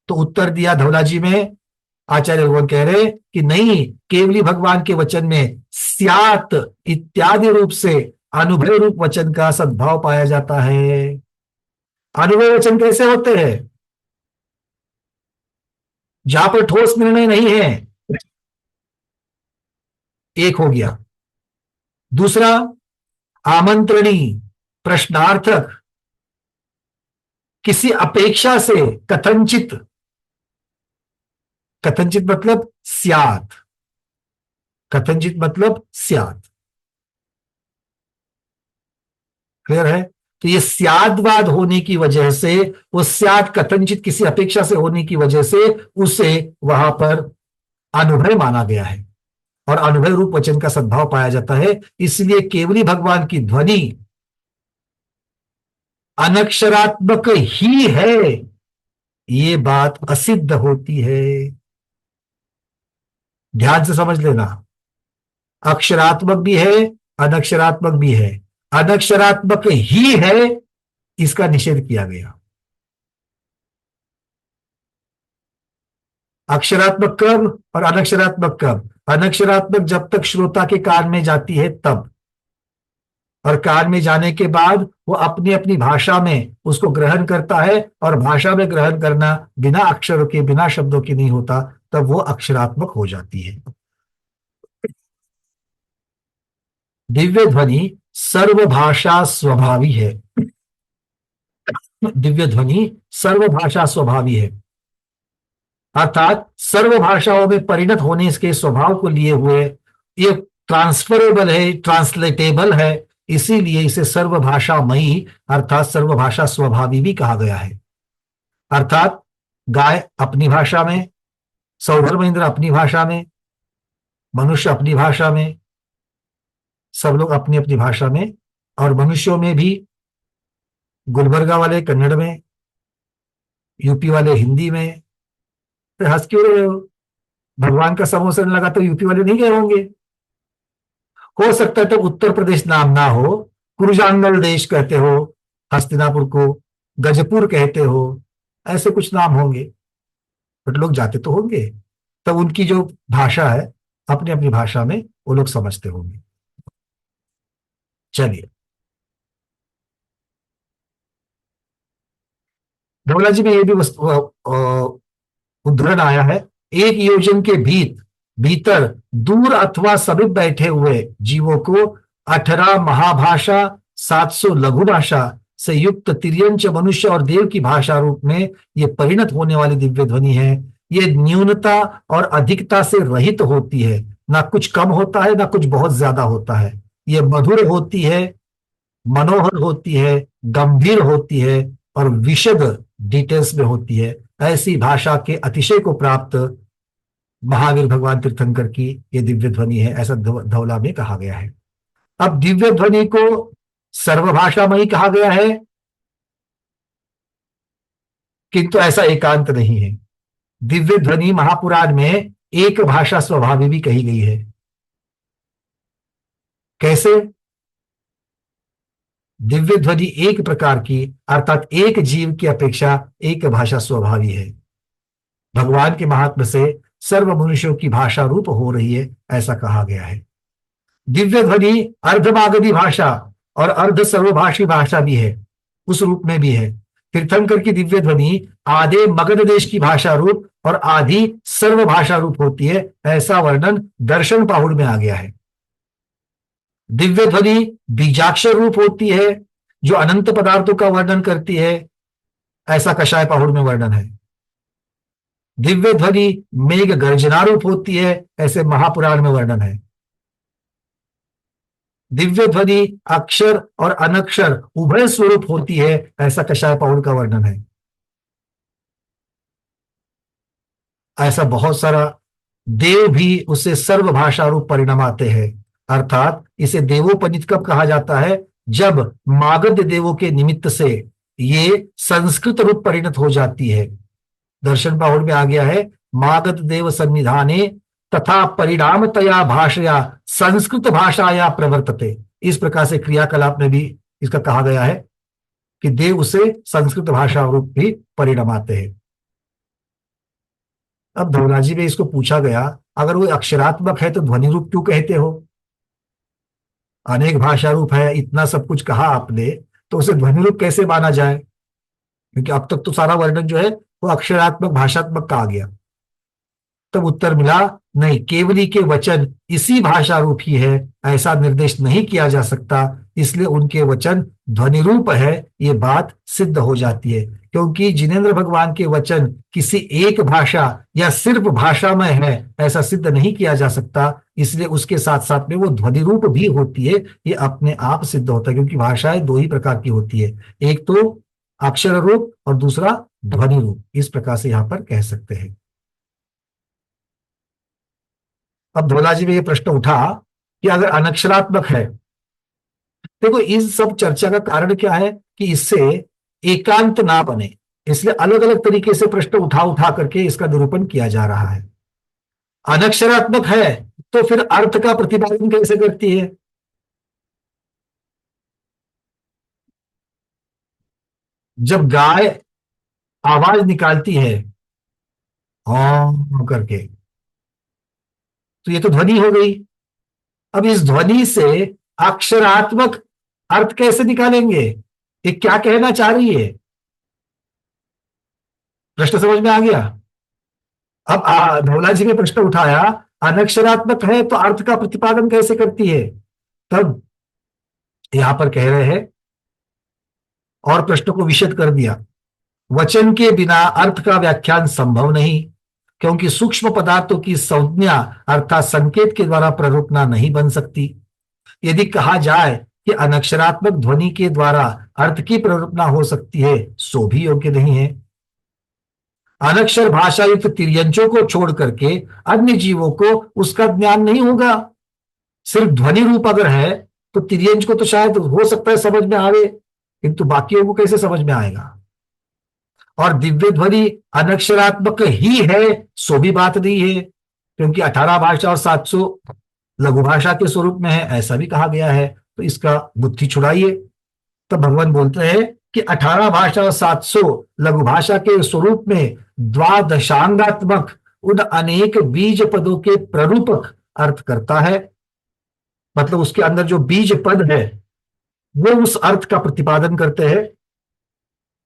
S1: तो उत्तर दिया धौला जी में, आचार्य भगवान कह रहे कि नहीं, केवली भगवान के वचन में स्यात इत्यादि रूप से अनुभव रूप वचन का सद्भाव पाया जाता है। अनुभव वचन कैसे होते हैं? जहां पर ठोस निर्णय नहीं है। एक हो गया। दूसरा, आमंत्रणी, प्रश्नार्थक, किसी अपेक्षा से कथनचित, कथनचित मतलब स्यात, कथनचित मतलब स्यात। क्लियर है? तो ये स्यादवाद होने की वजह से, वो स्याद कथनचित किसी अपेक्षा से होने की वजह से उसे वहां पर अनुभय माना गया है और अनुभय रूप वचन का सद्भाव पाया जाता है। इसलिए केवली भगवान की ध्वनि अनक्षरात्मक ही है, ये बात असिद्ध होती है। ध्यान से समझ लेना, अक्षरात्मक भी है, अनक्षरात्मक भी है। अनक्षरात्मक ही है, इसका निषेध किया गया। अक्षरात्मक कब और अनक्षरात्मक कब? अनक्षरात्मक जब तक श्रोता के कान में जाती है तब, और कान में जाने के बाद वो अपनी अपनी भाषा में उसको ग्रहण करता है, और भाषा में ग्रहण करना बिना अक्षरों के, बिना शब्दों के नहीं होता, तब वो अक्षरात्मक हो जाती है। दिव्य ध्वनि सर्वभाषा स्वभावी है। दिव्य ध्वनि सर्वभाषा स्वभावी है, अर्थात सर्व भाषाओं में परिणत होने के स्वभाव को लिए हुए, ये ट्रांसफरेबल है, ट्रांसलेटेबल है, इसीलिए इसे सर्वभाषामयी अर्थात सर्वभाषा स्वभावी भी कहा गया है। अर्थात गाय अपनी भाषा में, सौधर्म इंद्र अपनी भाषा में, मनुष्य अपनी भाषा में, सब लोग अपनी अपनी भाषा में, और मनुष्यों में भी गुलबर्गा वाले कन्नड़ में, यूपी वाले हिंदी में। तो हंस क्यों रहे हो? भगवान का समोसन लगा तो यूपी वाले नहीं गए होंगे? हो सकता है तो उत्तर प्रदेश नाम ना हो, कुरुजांगल देश कहते हो, हस्तिनापुर को गजपुर कहते हो, ऐसे कुछ नाम होंगे, बट लोग जाते तो होंगे, तब उनकी जो भाषा है अपनी अपनी भाषा में वो लोग समझते होंगे। चलिए, धवला जी में ये भी उद्धरण आया है, एक योजन के भीतर दूर अथवा समीप बैठे हुए जीवों को 18 महाभाषा, 700 लघु भाषा से युक्त तिर्यंच मनुष्य और देव की भाषा रूप में ये परिणत होने वाली दिव्य ध्वनि है। ये न्यूनता और अधिकता से रहित होती है, ना कुछ कम होता है ना कुछ बहुत ज्यादा होता है। ये मधुर होती है, मनोहर होती है, गंभीर होती है और विशद डिटेल्स में होती है। ऐसी भाषा के अतिशय को प्राप्त महावीर भगवान तीर्थंकर की ये दिव्य ध्वनि है, ऐसा धवला में कहा गया है। अब दिव्य ध्वनि को सर्वभाषामयी कहा गया है, किंतु ऐसा एकांत नहीं है। दिव्य ध्वनि महापुराण में एक भाषा स्वभावी भी कही गई है। कैसे? दिव्य ध्वनि एक प्रकार की, अर्थात एक जीव की अपेक्षा एक भाषा स्वभावी है। भगवान के महात्म्य से सर्व मनुष्यों की भाषा रूप हो रही है, ऐसा कहा गया है। दिव्य ध्वनि अर्धमागधी भाषा और अर्ध सर्वभाषी भाषा भी है, उस रूप में भी है। तीर्थंकर की दिव्य ध्वनि आधे मगध देश की भाषा रूप और आधी सर्व भाषा रूप होती है, ऐसा वर्णन दर्शन पाहुड़ में आ गया है। दिव्य ध्वनि बीजाक्षर रूप होती है, जो अनंत पदार्थों का वर्णन करती है, ऐसा कषाय पाहुड़ में वर्णन है। दिव्य ध्वनि मेघ गर्जना रूप होती है, ऐसे महापुराण में वर्णन है। दिव्य ध्वनि अक्षर और अनक्षर उभय स्वरूप होती है, ऐसा कषाय पाहुड़ का वर्णन है। ऐसा बहुत सारा, देव भी उसे सर्व भाषा रूप परिणाम आते हैं, अर्थात इसे देवोपनीत कब कहा जाता है? जब मागध देवों के निमित्त से ये संस्कृत रूप परिणत हो जाती है। दर्शन पाहुड़ में आ गया है, मागध देव सन्निधाने तथा परिणामतया भाषया संस्कृत भाषाया प्रवर्तते। इस प्रकार से क्रियाकलाप में भी इसका कहा गया है कि देव उसे संस्कृत भाषा रूप भी परिणमाते हैं। अब धवला जी में इसको पूछा गया, अगर वो अक्षरात्मक है तो ध्वनि रूप क्यों कहते हो? अनेक भाषा रूप है, इतना सब कुछ कहा आपने, तो उसे ध्वनि रूप कैसे माना जाए? क्योंकि अब तक तो सारा वर्णन जो है वो अक्षरात्मक भाषात्मक का आ गया। तब उत्तर मिला नहीं, केवली के वचन इसी भाषा रूप ही है, ऐसा निर्देश नहीं किया जा सकता, इसलिए उनके वचन ध्वनि रूप है, ये बात सिद्ध हो जाती है। क्योंकि जिनेंद्र भगवान के वचन किसी एक भाषा या सिर्फ भाषा में है ऐसा सिद्ध नहीं किया जा सकता, इसलिए उसके साथ साथ में वो ध्वनि रूप भी होती है, ये अपने आप सिद्ध होता है। क्योंकि भाषाएं दो ही प्रकार की होती है, एक तो अक्षर रूप और दूसरा ध्वनि रूप, इस प्रकार से यहां पर कह सकते हैं। अब धोला जी में ये प्रश्न उठा कि अगर अनक्षरात्मक है, देखो इस सब चर्चा का कारण क्या है कि इससे एकांत ना बने, इसलिए अलग अलग तरीके से प्रश्न उठा उठा करके इसका निरूपण किया जा रहा है। अनक्षरात्मक है तो फिर अर्थ का प्रतिपादन कैसे करती है? जब गाय आवाज निकालती है हाँ करके, तो ये तो ध्वनि हो गई। अब इस ध्वनि से अक्षरात्मक अर्थ कैसे निकालेंगे? ये क्या कहना चाह रही है? प्रश्न समझ में आ गया? अब धौला जी ने प्रश्न उठाया अनक्षरात्मक है तो अर्थ का प्रतिपादन कैसे करती है, तब यहां पर कह रहे हैं और प्रश्न को विशद कर दिया। वचन के बिना अर्थ का व्याख्यान संभव नहीं, क्योंकि सूक्ष्म पदार्थों की संज्ञा अर्थात संकेत के द्वारा प्ररूपना नहीं बन सकती। यदि कहा जाए कि अनक्षरात्मक ध्वनि के द्वारा अर्थ की प्ररूपना हो सकती है, सो भी योग्य नहीं है। अनक्षर भाषा युक्त तिर्यंचों को छोड़ करके अन्य जीवों को उसका ज्ञान नहीं होगा। सिर्फ ध्वनि रूप अगर है तो तिर्यंच को तो शायद हो सकता है समझ में आवे, किंतु बाकियों को कैसे समझ में आएगा? और दिव्य ध्वनि अनक्षरात्मक ही है, सो भी बात नहीं है, क्योंकि 18 भाषा और 700 लघु भाषा के स्वरूप में है, ऐसा भी कहा गया है। तो इसका बुद्धि छुड़ाइए। तो भगवान बोलते हैं कि 18 भाषा और 700 लघु भाषा के स्वरूप में द्वादशांगात्मक उन अनेक बीज पदों के प्ररूपक अर्थ करता है। मतलब उसके अंदर जो बीज पद है वो उस अर्थ का प्रतिपादन करते हैं,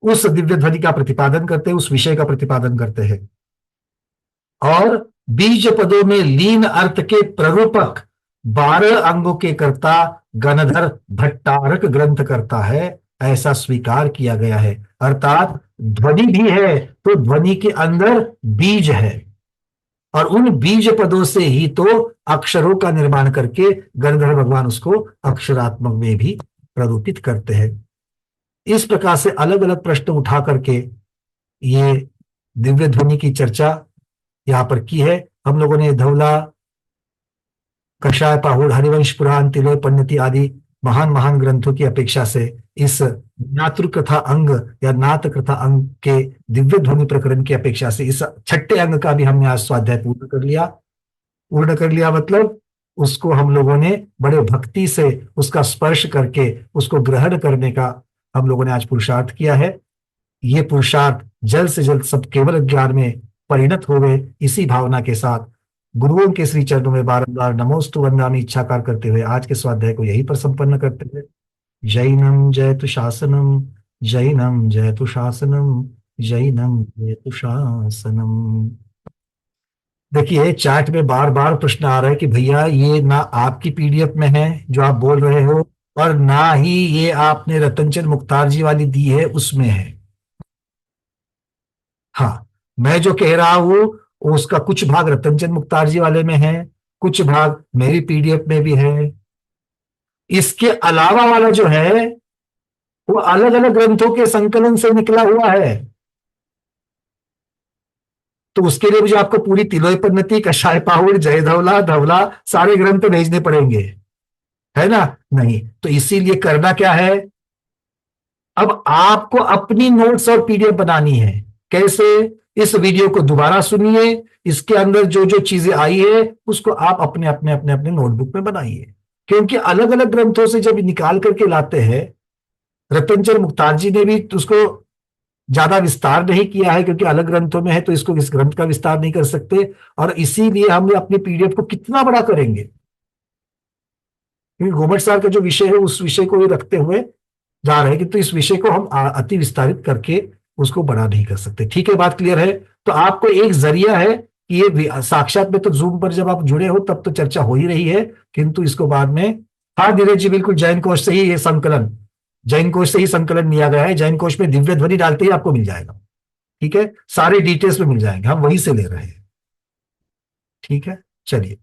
S1: उस दिव्य ध्वनि का प्रतिपादन करते हैं, उस विषय का प्रतिपादन करते हैं। और बीज पदों में लीन अर्थ के प्ररूपक 12 अंगों के कर्ता गणधर भट्टारक ग्रंथ करता है, ऐसा स्वीकार किया गया है। अर्थात ध्वनि भी है तो ध्वनि के अंदर बीज है, और उन बीज पदों से ही तो अक्षरों का निर्माण करके गणधर भगवान उसको अक्षरात्मक में भी प्ररूपित करते हैं। इस प्रकार से अलग अलग प्रश्न उठा करके ये दिव्य ध्वनि की चर्चा यहां पर की है। हम लोगों ने धवला, कषाय, पाहुड़, हरिवंश पुराण, तिलोय पंडिती आदि महान महान ग्रंथों की अपेक्षा से इस नातृकथा अंग या नाथ कथा अंग के दिव्य ध्वनि प्रकरण की अपेक्षा से इस छठे अंग का भी हमने आज स्वाध्याय पूर्ण कर लिया। पूर्ण कर लिया मतलब उसको हम लोगों ने बड़े भक्ति से उसका स्पर्श करके उसको ग्रहण करने का हम लोगों ने आज पुरुषार्थ किया है। ये पुरुषार्थ जल्द से जल्द सब केवल ज्ञान में परिणत हो गए। इसी भावना के साथ गुरुओं के श्री चरणों में बारंबार नमोस्तु वंदामि इच्छाकार करते हुए आज के स्वाध्याय को यहीं पर संपन्न करते हुए जैनम जयतु शासनम, जैनम जयतु शासनम, जैनम जयतु शासनम। देखिए चैट में बार बार प्रश्न आ रहा है कि भैया ये ना आपकी पीडीएफ में है जो आप बोल रहे हो, और ना ही ये आपने रतनचंद मुख्तार जी वाली दी है उसमें है। हाँ, मैं जो कह रहा हूं उसका कुछ भाग रतनचंद मुख्तार जी वाले में है, कुछ भाग मेरी पीडीएफ में भी है। इसके अलावा वाला जो है वो अलग अलग ग्रंथों के संकलन से निकला हुआ है। तो उसके लिए मुझे आपको पूरी तिलोय पन्नति, कषाय, पाहुड़, जय धवला, धवला सारे ग्रंथ भेजने पड़ेंगे, है ना? नहीं, तो इसीलिए करना क्या है, अब आपको अपनी नोट्स और पीडीएफ बनानी है। कैसे? इस वीडियो को दोबारा सुनिए, इसके अंदर जो जो चीजें आई है उसको आप अपने अपने अपने अपने नोटबुक में बनाइए। क्योंकि अलग अलग ग्रंथों से जब निकाल करके लाते हैं, रतनचंद मुख्तार जी ने भी उसको ज्यादा विस्तार नहीं किया है क्योंकि अलग ग्रंथों में है, तो इसको इस ग्रंथ का विस्तार नहीं कर सकते, और इसीलिए हम अपनी पीडीएफ को कितना बड़ा करेंगे, क्योंकि गोमट सार का जो विषय है उस विषय को भी रखते हुए जा रहे हैं, कि तो इस विषय को हम अति विस्तारित करके उसको बड़ा नहीं कर सकते। ठीक है, बात क्लियर है? तो आपको एक जरिया है कि ये साक्षात में तो जूम पर जब आप जुड़े हो तब तो चर्चा हो ही रही है, किंतु इसको बाद में, हाँ धीरज जी बिल्कुल, जैन कोश से ही ये संकलन, जैन कोश से ही संकलन लिया गया है। जैन कोश में दिव्य ध्वनि डालते ही आपको मिल जाएगा। ठीक है, सारे डिटेल्स में मिल जाएंगे, हम वहीं से ले रहे हैं। ठीक है, चलिए।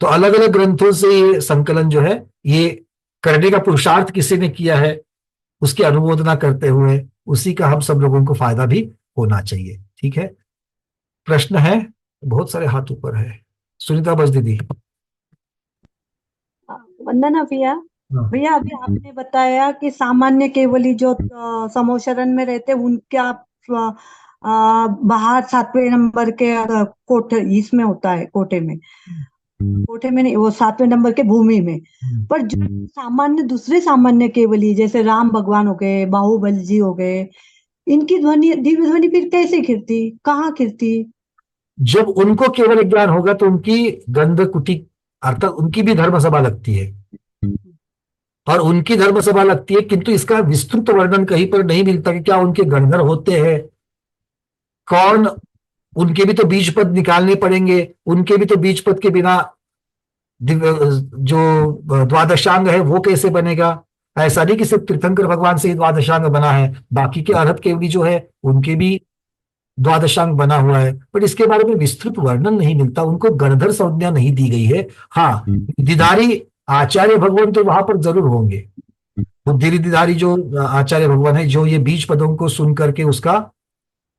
S1: तो अलग अलग ग्रंथों से ये संकलन जो है ये करने का पुरुषार्थ किसी ने किया है, उसकी अनुमोदना करते हुए उसी का हम सब लोगों को फायदा भी होना चाहिए। ठीक है, प्रश्न है? बहुत सारे हाथ ऊपर है। सुनीता बस दीदी।
S6: वंदना भैया।
S1: हाँ।
S6: भैया अभी आपने बताया कि सामान्य केवली जो समोशरण में रहते उनके आप बाहर 7वें नंबर के कोठे इसमें होता है, कोठे में नहीं, वो 7वें नंबर के भूमि में। पर जो सामान्य दूसरे सामान्य केवली जैसे राम भगवान हो गए, बाहुबली जी हो गए, इनकी ध्वनि, दिव्य ध्वनि फिर कैसे खिरती, कहाँ खिरती?
S1: जब उनको केवल ज्ञान होगा तो उनकी गंध कुटी अर्थात उनकी भी धर्म सभा लगती है, और उनकी धर्म सभा लगती है, किंतु इसका विस्तृत वर्णन कहीं पर नहीं मिलता कि क्या उनके गणधर होते हैं, कौन, उनके भी तो बीज पद निकालने पड़ेंगे, उनके भी तो बीज पद के बिना जो द्वादशांग है वो कैसे बनेगा? ऐसा नहीं कि सिर्फ तीर्थंकर भगवान से ही द्वादशांग बना है, बाकी के अर्हत केवली जो है उनके भी द्वादशांग बना हुआ है, पर इसके बारे में विस्तृत वर्णन नहीं मिलता, उनको गणधर संज्ञा नहीं दी गई है। हाँ, दीदारी आचार्य भगवान तो वहां पर जरूर होंगे, बुद्धिरिधिधारी जो आचार्य भगवान है, जो ये बीज पदों को सुन करके उसका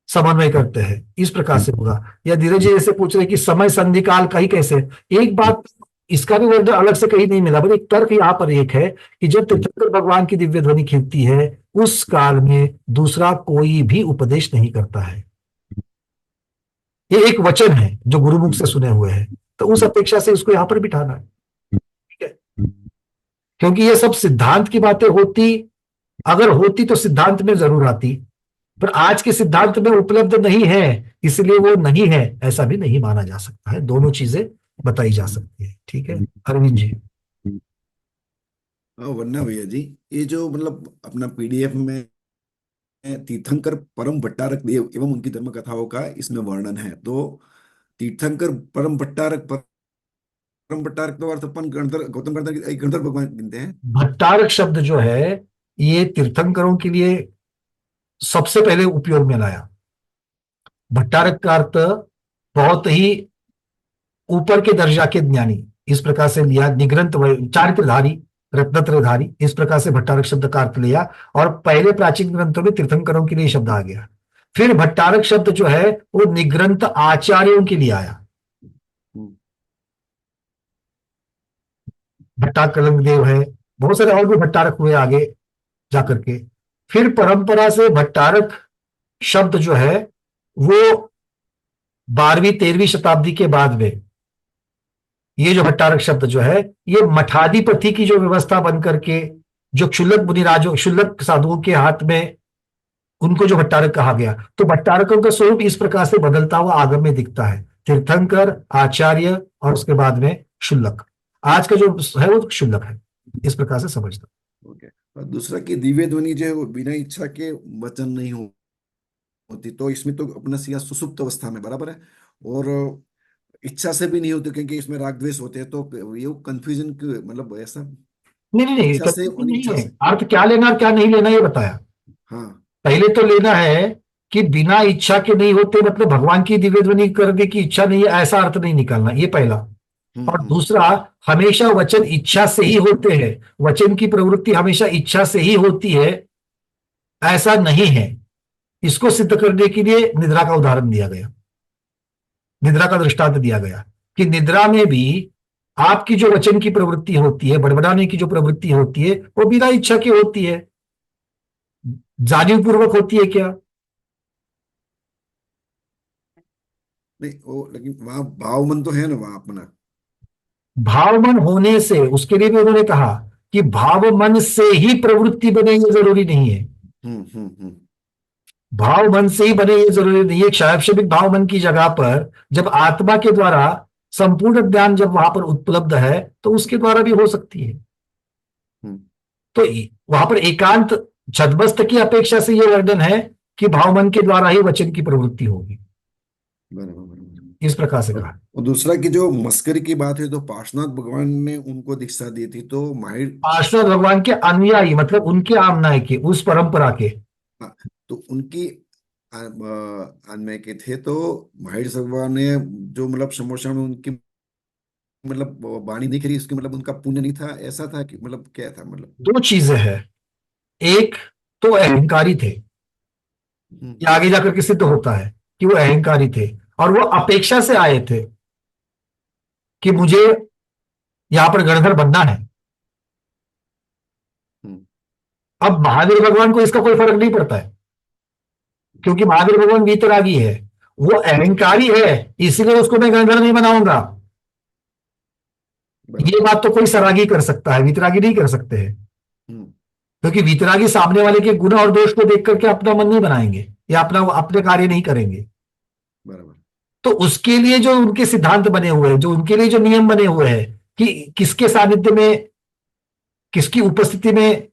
S1: समन्वय करते हैं, इस प्रकार से होगा। या धीरज जी ऐसे पूछ रहे कि समय संधिकाल का ही कैसे? एक बात, इसका भी वर्णन अलग से कहीं नहीं मिला, पर एक तर्क यहाँ पर एक है कि जब तीर्थंकर भगवान की दिव्य ध्वनि खिलती है उस काल में दूसरा कोई भी उपदेश नहीं करता है, ये एक वचन है जो गुरुमुख से सुने हुए हैं, तो उस अपेक्षा से इसको यहां पर बिठाना है। ठीक है, क्योंकि ये सब सिद्धांत की बातें होती, अगर होती तो सिद्धांत में जरूर आती, पर आज के सिद्धांत में उपलब्ध नहीं है, इसलिए वो नहीं है ऐसा भी नहीं माना जा सकता है, दोनों चीजें बताई जा सकती है। ठीक है, अरविंद जी।
S7: वरना भैया जी, ये जो मतलब अपना पीडीएफ में तीर्थंकर परम भट्टारक देव एवं उनकी धर्म कथाओं का इसमें वर्णन है, तो तीर्थंकर परम भट्टारक तो अर्थ अपन गणधर, गौतम गणधर, गणधर भगवान गिनते हैं।
S1: भट्टारक शब्द जो है ये तीर्थंकरों के लिए सबसे पहले उपयोग में लाया। भट्टारक का अर्थ बहुत ही ऊपर के दर्जा के ज्ञानी, इस प्रकार से लिया, निग्रंथ चारित्रधारी, रत्नत्रधारी, इस प्रकार से भट्टारक शब्द का अर्थ लिया, और पहले प्राचीन ग्रंथों में तीर्थंकरों के लिए शब्द आ गया। फिर भट्टारक शब्द जो है वो निग्रंथ आचार्यों के लिए आया, भट्टारक कलंग देव है, बहुत सारे और भी भट्टारक हुए आगे जाकर के। फिर परंपरा से भट्टारक शब्द जो है वो 12वीं 13वीं शताब्दी के बाद में ये जो भट्टारक शब्द जो है ये मठाधिपति की जो व्यवस्था बन करके जो क्षुल्लक मुनिराजों, क्षुल्लक साधुओं के हाथ में उनको जो भट्टारक कहा गया, तो भट्टारकों का स्वरूप इस प्रकार से बदलता हुआ आगम में दिखता है, तीर्थंकर, आचार्य और उसके बाद में क्षुल्लक। आज का जो है वो क्षुल्लक है, इस प्रकार से समझना।
S7: ओके। और दूसरा कि दिव्य ध्वनि जो है वो बिना इच्छा के वचन नहीं होती, तो इसमें तो अपना सिया सुसुप्त अवस्था में बराबर है, और इच्छा से भी नहीं होती क्योंकि इसमें राग द्वेष होते हैं, तो ये कंफ्यूजन मतलब ऐसा
S1: नहीं,
S7: इच्छा से
S1: नहीं
S7: अनिच्छा
S1: है,
S7: से।
S1: अर्थ क्या लेना और क्या नहीं लेना ये बताया।
S7: हाँ,
S1: पहले तो लेना है कि बिना इच्छा के नहीं होते, मतलब भगवान की दिव्य ध्वनि करने की इच्छा नहीं है ऐसा अर्थ नहीं निकालना, ये पहला। और दूसरा, हमेशा वचन इच्छा से ही होते हैं, वचन की प्रवृत्ति हमेशा इच्छा से ही होती है ऐसा नहीं है। इसको सिद्ध करने के लिए निद्रा का उदाहरण दिया गया, निद्रा का दृष्टांत दिया गया कि निद्रा में भी आपकी जो वचन की प्रवृत्ति होती है, बड़बड़ाने की जो प्रवृत्ति होती है वो बिना इच्छा की होती है, जानिपूर्वक होती है क्या?
S7: नहीं वो, लेकिन वहां भावमन तो है ना वहां अपना।
S1: भावमन होने से, उसके लिए भी उन्होंने कहा कि भाव मन से ही प्रवृत्ति बने ये जरूरी नहीं है। भाव मन से ही बने ये जरूरी नहीं है। क्षायक्षमिक भाव मन की जगह पर जब आत्मा के द्वारा संपूर्ण ज्ञान जब वहां पर उपलब्ध है तो उसके द्वारा भी हो सकती है। तो वहां पर एकांत छदबस्त की अपेक्षा से यह वर्णन है कि भाव मन के द्वारा ही वचन की प्रवृत्ति होगी।
S7: बराबर बराबर।
S1: इस प्रकार से कहा।
S7: और दूसरा की जो मस्करी की बात है, तो पार्श्वनाथ भगवान ने उनको दीक्षा दी थी, तो माहिर,
S1: पार्श्वनाथ भगवान के अनुयायी मतलब उनके आमनाय के, उस परंपरा के,
S7: हाँ, तो उनकी अन्वय के थे, तो माहिर भगवान ने जो मतलब समोषण में उनकी मतलब वाणी दिख रही, उसकी मतलब उनका पुण्य नहीं था, ऐसा था कि मतलब क्या था मतलब?
S1: दो चीजें हैं। एक तो अहंकारी थे, ये आगे जाकर के सिद्ध होता है कि वो अहंकारी थे और वो अपेक्षा से आए थे कि मुझे यहां पर गणधर बनना है। अब महावीर भगवान को इसका कोई फर्क नहीं पड़ता है, क्योंकि महावीर भगवान वीतरागी है, वो अहंकारी है, इसलिए उसको मैं गणधर नहीं बनाऊंगा। ये बात तो कोई सरागी कर सकता है, वीतरागी नहीं कर सकते हैं, क्योंकि वीतरागी सामने वाले के गुण और दोष को देख करके अपना मन नहीं बनाएंगे या अपने कार्य नहीं करेंगे।
S7: बराबर।
S1: तो उसके लिए जो उनके सिद्धांत बने हुए हैं, जो उनके लिए जो नियम बने हुए हैं कि किसके सानिध्य में, किसकी उपस्थिति में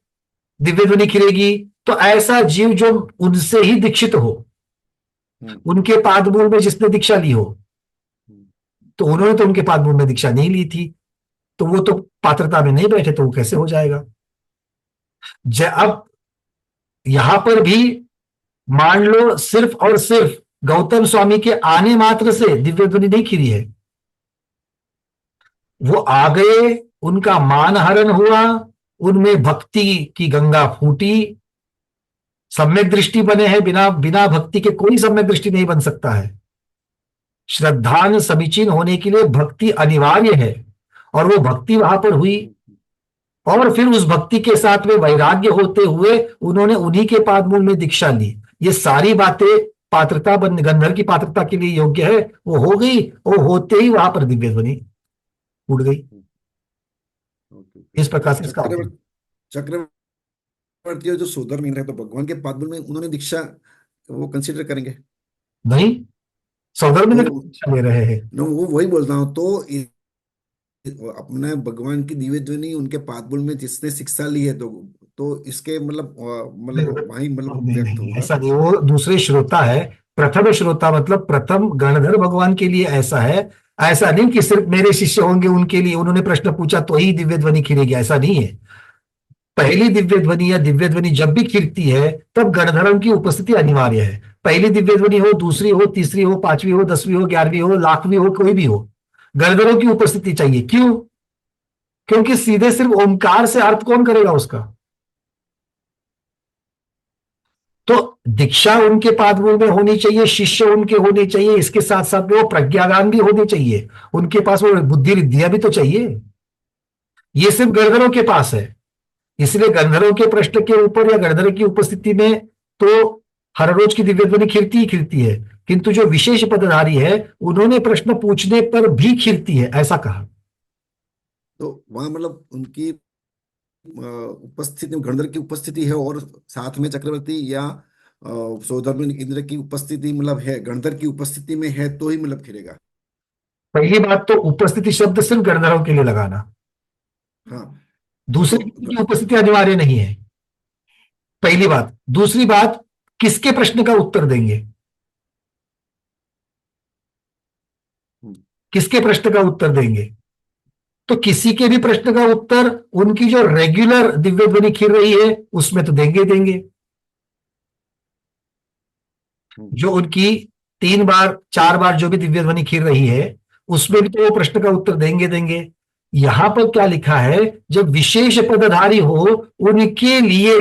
S1: दिव्य ध्वनि खिलेगी, तो ऐसा जीव जो उनसे ही दीक्षित हो, उनके पादमूल में जिसने दीक्षा ली हो, तो उन्होंने तो उनके पादमूल में दीक्षा नहीं ली थी, तो वो तो पात्रता में नहीं बैठे, तो वो कैसे हो जाएगा? अब यहां पर भी मान लो सिर्फ और सिर्फ गौतम स्वामी के आने मात्र से दिव्य ध्वनि नहीं खिली है, वो आ गए, उनका मान हरण हुआ, उनमें भक्ति की गंगा फूटी, सम्यक दृष्टि बने हैं। बिना बिना भक्ति के कोई सम्यक दृष्टि नहीं बन सकता है। श्रद्धान समीचीन होने के लिए भक्ति अनिवार्य है, और वो भक्ति वहां पर हुई, और फिर उस भक्ति के साथ में वैराग्य होते हुए उन्होंने उन्हीं के पादमूल में दीक्षा ली। ये सारी बातें पात्रता बन, गंधर्व की पात्रता के लिए योग्य है, वो हो गई, वो होते ही वहां पर दिव्य ध्वनि उड़ गई। इस प्रकार से इसका
S7: चक्रवर्ती जो सोदर मिल रहे हैं, तो भगवान के पादमूल में उन्होंने दीक्षा वो कंसीडर करेंगे?
S1: नहीं, सौदर में दीक्षा ले रहे हैं।
S7: वो वही बोल रहा हूं, तो अपने भगवान की दिव्य ध्वनि उनके पादमूल में जिसने शिक्षा ली है, तो इसके मतलब वही मतलब व्यक्त होगा।
S1: ऐसा नहीं, वो दूसरे श्रोता है, प्रथम श्रोता मतलब प्रथम गणधर भगवान के लिए ऐसा है। ऐसा नहीं कि सिर्फ मेरे शिष्य होंगे उनके लिए उन्होंने प्रश्न पूछा तो ही दिव्य ध्वनि खिलेगी, ऐसा नहीं है। पहली दिव्य ध्वनि या दिव्य ध्वनि जब भी खिलती है तब गणधरों की उपस्थिति अनिवार्य है। पहली दिव्य ध्वनि हो, दूसरी हो, तीसरी हो, पांचवी हो, 10वीं हो, 11वीं हो, लाखवीं हो, कोई भी हो, गणधरों की उपस्थिति चाहिए। क्यों? क्योंकि सीधे सिर्फ ओंकार से अर्थ कौन करेगा उसका? तो दीक्षा उनके पादमूल में होनी चाहिए, शिष्य उनके होने चाहिए, इसके साथ साथ वो प्रज्ञावान भी होने चाहिए, उनके पास वो बुद्धि विद्या भी तो चाहिए। ये सिर्फ गणधरों के पास है, इसलिए गंधर्वों के प्रश्न के ऊपर या गणधर की उपस्थिति में तो हर रोज की दिव्य ध्वनि खिलती ही खिलती है, किंतु जो विशेष पदधारी है उन्होंने प्रश्न पूछने पर भी खिलती है, ऐसा कहा।
S7: तो वहां मतलब उनकी उपस्थिति, गणधर की उपस्थिति है, और साथ में चक्रवर्ती या सौधर्म इंद्र की उपस्थिति मतलब है, गणधर की उपस्थिति में है, तो ही मतलब खिलेगा।
S1: पहली बात तो उपस्थिति शब्द सिर्फ गणधरों के लिए लगाना,
S7: हाँ,
S1: दूसरी की उपस्थिति अनिवार्य नहीं है, पहली बात। दूसरी बात, किसके प्रश्न का उत्तर देंगे, किसके प्रश्न का उत्तर देंगे? तो किसी के भी प्रश्न का उत्तर उनकी जो रेगुलर दिव्य ध्वनि खिल रही है उसमें तो देंगे देंगे। जो उनकी 3 बार 4 बार जो भी दिव्य ध्वनि खिल रही है उसमें भी तो वो प्रश्न का उत्तर देंगे देंगे। यहां पर क्या लिखा है, जब विशेष पदधारी हो उनके लिए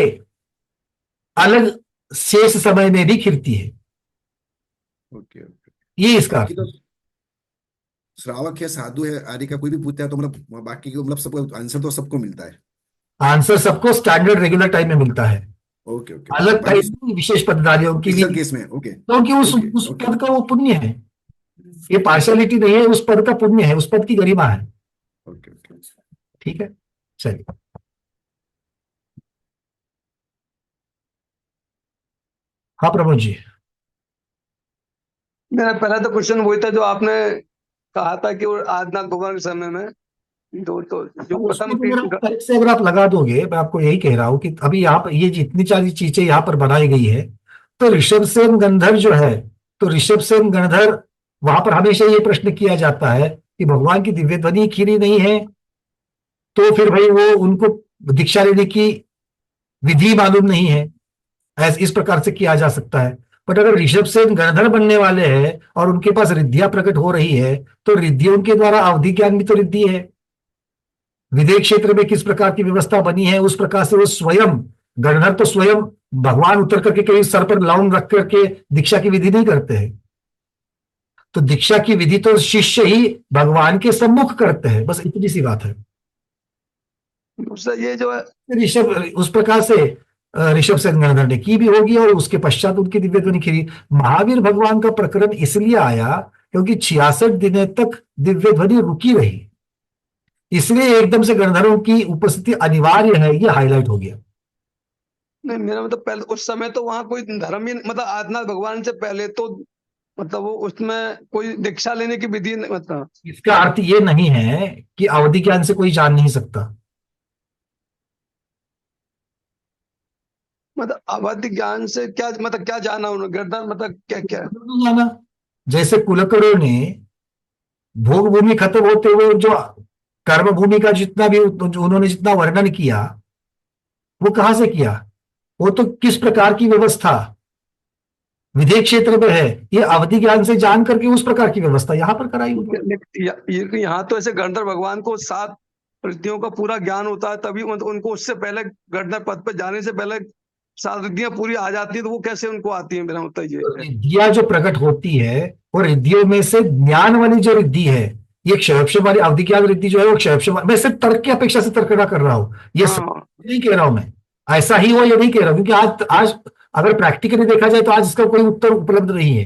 S1: अलग शेष समय में भी खिलती है।
S7: ओके।
S1: ये इसका
S7: बाकी तो श्रावक है, साधु है, आदि का कोई भी पूछता है तो मतलब बाकी को मतलब सबको आंसर तो सबको मिलता है।
S1: आंसर सबको स्टैंडर्ड रेगुलर टाइम में मिलता है,
S7: ओके ओके।
S1: अलग टाइम विशेष पदधारियों के लिए
S7: केस में ओके,
S1: क्योंकि उस पद का वो पुण्य है, ये पार्शियलिटी नहीं है, उस पद का पुण्य है, उस पद की गरिमा है।
S7: ओके ओके,
S1: ठीक है, चलिए। हाँ प्रमोद जी।
S8: मेरा पहला तो क्वेश्चन वही था जो आपने कहा था कि वो आदना कुमार के समय में जो प्रथम
S1: से अगर आप लगा दोगे, मैं आपको यही कह रहा हूं कि अभी यहाँ पर ये जितनी सारी चीजें यहाँ पर बनाई गई है तो ऋषभसेन गंधर जो है, तो ऋषभसेन गंधर, वहां पर हमेशा ये प्रश्न किया जाता है कि भगवान की दिव्य ध्वनि खीरी नहीं है, तो फिर भाई वो उनको दीक्षा लेने की विधि मालूम नहीं है, इस प्रकार से किया जा सकता है। बट अगर ऋषभसेन गणधर बनने वाले हैं और उनके पास रिद्धियां प्रकट हो रही है, तो रिद्धियों के द्वारा अवधि ज्ञान भी तो रिद्धि है। विदेह क्षेत्र में किस प्रकार की व्यवस्था बनी है, उस प्रकार से वो स्वयं गणधर तो स्वयं भगवान उतर करके कहीं सर पर लाउन रख करके दीक्षा की विधि नहीं करते हैं। तो दीक्षा की विधि तो शिष्य ही भगवान के सम्मुख करते हैं, बस इतनी सी बात है।
S8: दूसरा ये जो है
S1: ऋषभ उस प्रकार से ऋषभ सेन गणधर ने की भी होगी और उसके पश्चात उनकी दिव्य ध्वनि खीरी। महावीर भगवान का प्रकरण इसलिए आया क्योंकि 66 दिनों तक दिव्य ध्वनि रुकी रही, इसलिए एकदम से गणधरों की उपस्थिति अनिवार्य है, ये हाईलाइट हो गया।
S8: नहीं, मेरा मतलब पहले उस समय तो वहां कोई धर्म ही मतलब आदिनाथ भगवान से पहले तो मतलब वो उसमें कोई दीक्षा लेने की विधि मतलब
S1: इसका अर्थ ये नहीं है कि अवधि ज्ञान से कोई जान नहीं सकता।
S8: मतलब अवधि ज्ञान से क्या मतलब क्या जाना उन्होंने गर्दन मतलब क्या क्या
S1: नहीं जाना। जैसे कुलकर्णों ने भोग भूमि खत्म होते हुए जो कर्म भूमि का जितना भी उन्होंने जितना वर्णन किया, वो कहां से किया, वो तो किस प्रकार की व्यवस्था विधेय क्षेत्र में है, ये अवधि ज्ञान से जान करके उस प्रकार की व्यवस्था यहां पर कराई हुई।
S8: यहाँ तो ऐसे गणधर भगवान को 7 रिद्धियों का पूरा ज्ञान होता है, तभी मतलब उनको उससे पहले गणधर पद पर जाने से पहले 7 रिद्धियां पूरी आ जाती है, तो वो कैसे उनको आती है, मेरा मतलब ये है।
S1: रिद्धियां जो प्रकट होती है, और रिद्धियों में से ज्ञान वाली जो रिद्धि है, ये क्षयक्षम वाली अवधि ज्ञान रिद्धि जो है वो क्षयक्षम, मैं सिर्फ तर्क की अपेक्षा से तर्कना कर रहा हूं, ये नहीं कह रहा हूं मैं ऐसा ही हो, ये नहीं कह रहा हूं, क्योंकि आज अगर प्रैक्टिकली देखा जाए तो आज इसका कोई उत्तर उपलब्ध नहीं है।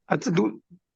S8: अच्छा